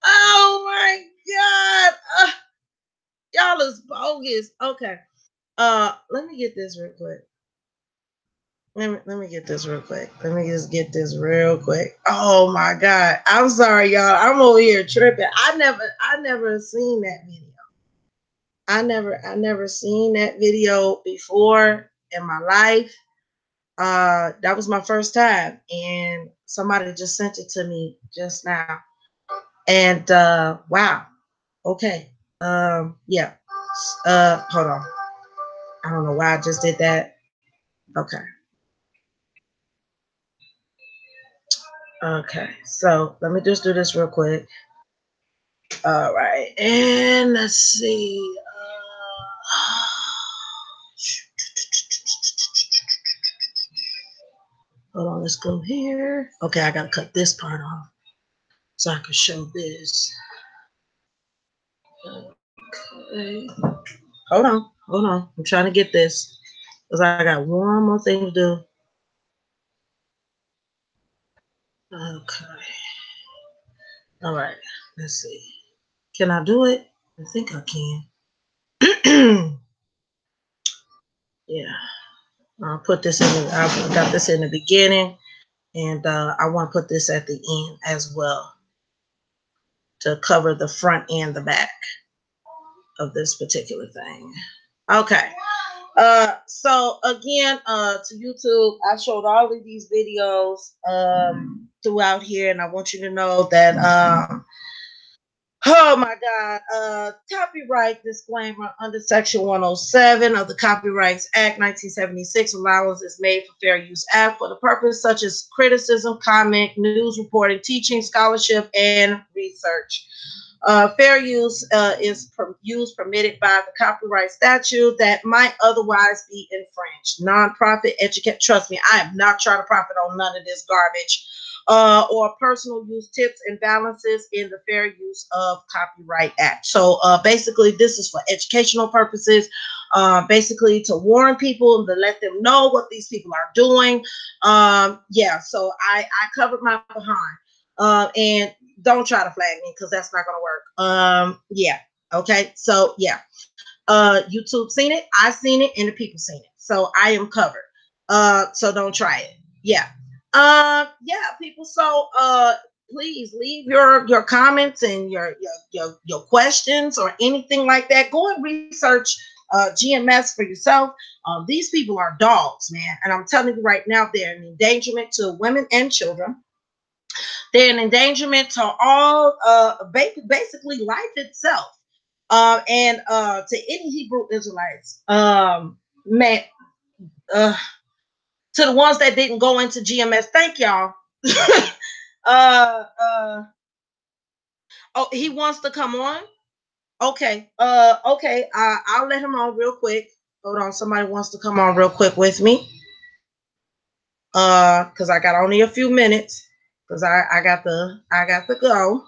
Oh my God. Y'all is bogus. Okay. Let me get this real quick. Let me get this real quick. Let me just get this real quick. Oh my God. I'm sorry, y'all. I'm over here tripping. I never seen that video. I never seen that video before in my life. That was my first time, and somebody just sent it to me just now. And wow. Okay. Yeah. Hold on. I don't know why I just did that. Okay. Okay, so let me just do this real quick. All right, and let's see. Hold on, let's go here. Okay, I gotta cut this part off so I can show this. Okay. Hold on. I'm trying to get this because I got one more thing to do. Okay. All right, let's see. Can I do it? I think I can. Yeah, I'll put this in. I got this in the beginning, and I want to put this at the end as well to cover the front and the back of this particular thing. Okay. So again, to YouTube, I showed all of these videos throughout here, and I want you to know that oh my God, copyright disclaimer under Section 107 of the Copyrights Act 1976, allowance is made for fair use act for the purpose such as criticism, comment, news reporting, teaching, scholarship, and research. Fair use is use permitted by the copyright statute that might otherwise be infringed. Nonprofit educate. Trust me, I am not trying to profit on none of this garbage. Or personal use tips and balances in the Fair Use of Copyright Act. So basically, this is for educational purposes. Basically, to warn people, to let them know what these people are doing. Yeah, so I covered my behind. And don't try to flag me because that's not gonna work. Yeah. Okay. So yeah. YouTube seen it, I seen it, and the people seen it. So I am covered. So don't try it. Yeah. Yeah, people. So please leave your comments and your questions or anything like that. Go and research GMS for yourself. These people are dogs, man. And I'm telling you right now, they're an endangerment to women and children. They're an endangerment to all, basically life itself. And to any Hebrew Israelites, man, to the ones that didn't go into GMS, thank y'all. uh, uh, oh, he wants to come on. Okay. Okay. I'll let him on real quick. Hold on. Somebody wants to come on real quick with me. Because I got only a few minutes. Because I got to go.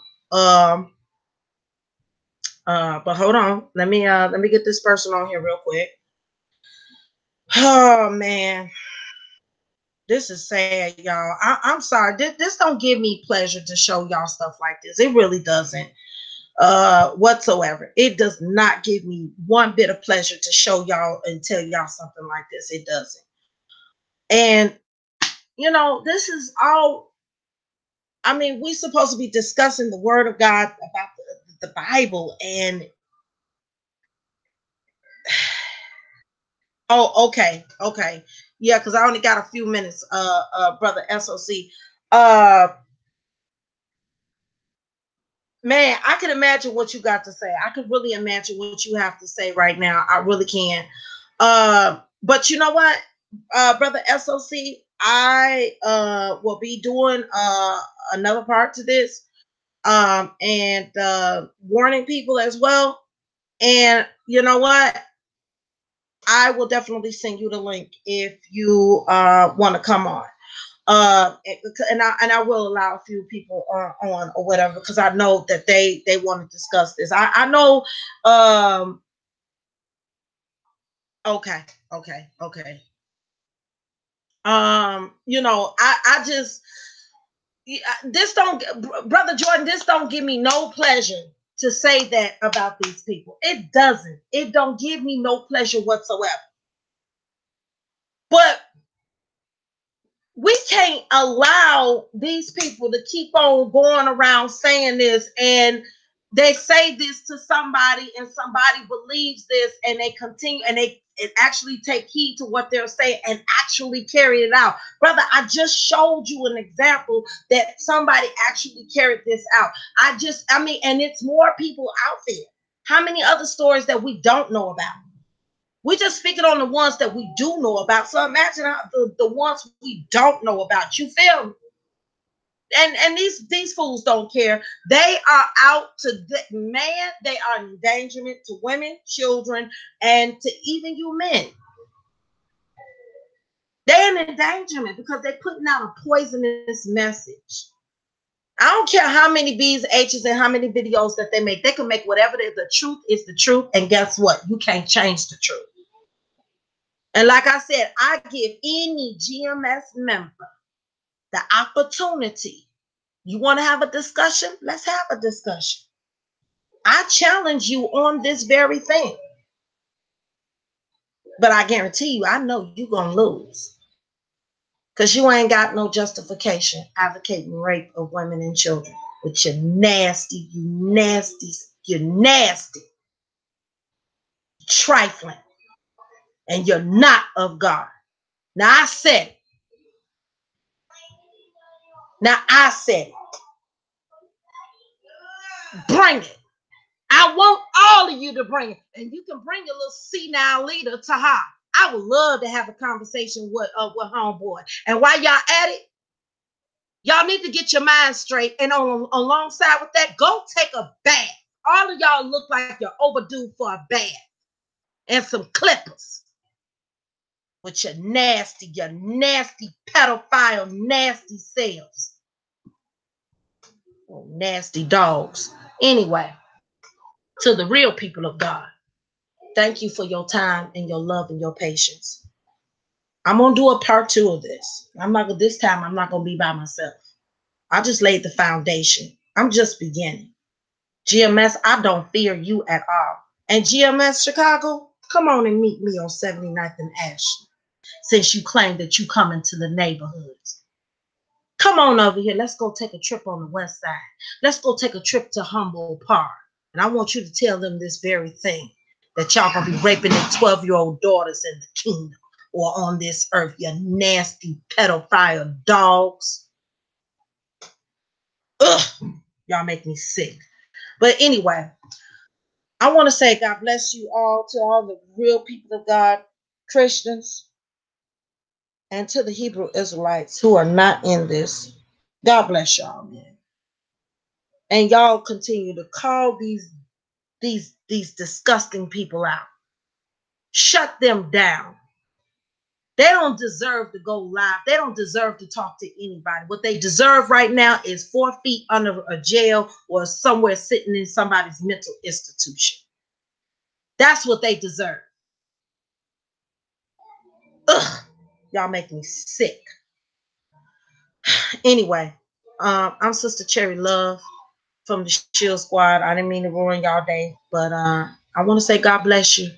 But hold on. Let me get this person on here real quick. Oh man. This is sad, y'all. I'm sorry. This don't give me pleasure to show y'all stuff like this. It really doesn't. Whatsoever. It does not give me one bit of pleasure to show y'all and tell y'all something like this. It doesn't. And you know, this is all, I mean, we're supposed to be discussing the word of God about the Bible. And oh, okay, okay. Yeah, because I only got a few minutes, brother SOC. Man, I can imagine what you got to say. I can really imagine what you have to say right now. I really can. But you know what, brother SOC, I will be doing another part to this, and warning people as well. And you know what? I will definitely send you the link if you want to come on. And I will allow a few people on or whatever, because I know that they want to discuss this. I know. Okay, okay, okay. You know, I just, this don't, brother Jordan, this don't give me no pleasure to say that about these people. It doesn't. It don't give me no pleasure whatsoever. But we can't allow these people to keep on going around saying this, and they say this to somebody and somebody believes this, and they continue and they actually take heed to what they're saying and actually carry it out. Brother, I just showed you an example that somebody actually carried this out. I mean, and it's more people out there. How many other stories that we don't know about? We're just speaking on the ones that we do know about. So imagine how the ones we don't know about. You feel me? And these fools don't care. They are out to man. They are an endangerment to women, children, and to even you men. They're an endangerment because they're putting out a poisonous message. I don't care how many B's, H's, and how many videos that they make. They can make whatever the truth is the truth. And guess what? You can't change the truth. And like I said, I give any GMS member the opportunity. You want to have a discussion? Let's have a discussion. I challenge you on this very thing. But I guarantee you, I know you're going to lose. Because you ain't got no justification advocating rape of women and children. With your nasty, trifling. And you're not of God. Now I said it. Bring it. I want all of you to bring it. And you can bring your little senile leader to her. I would love to have a conversation with homeboy. And while y'all at it, y'all need to get your mind straight. And alongside with that, go take a bath. All of y'all look like you're overdue for a bath. And some clippers. With your nasty pedophile, nasty selves. Oh, nasty dogs. Anyway, to the real people of God, thank you for your time and your love and your patience. I'm going to do a part 2 of this. This time I'm not going to be by myself. I just laid the foundation. I'm just beginning. GMS, I don't fear you at all. And GMS Chicago, come on and meet me on 79th and Ashland. Since you claim that you come into the neighborhoods. Come on over here. Let's go take a trip on the west side. Let's go take a trip to Humboldt Park. And I want you to tell them this very thing. That y'all gonna be raping their 12-year-old daughters in the kingdom or on this earth, you nasty pedophile dogs. Ugh, y'all make me sick. But anyway, I want to say God bless you all, to all the real people of God, Christians, and to the Hebrew Israelites who are not in this. God bless y'all, man. And y'all continue to call these disgusting people out. Shut them down. They don't deserve to go live. They don't deserve to talk to anybody. What they deserve right now is 4 feet under a jail or somewhere sitting in somebody's mental institution. That's what they deserve. Ugh, y'all make me sick. Anyway, I'm Sister Cherry Love from the Shield Squad. I didn't mean to ruin y'all day, but I want to say God bless you.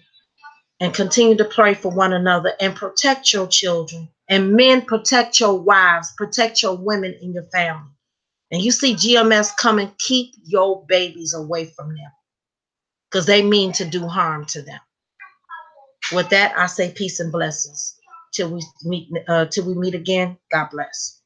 And continue to pray for one another and protect your children. And men, protect your wives, protect your women in your family. And you see GMS coming, keep your babies away from them because they mean to do harm to them. With that, I say peace and blessings. Till we meet again. God bless.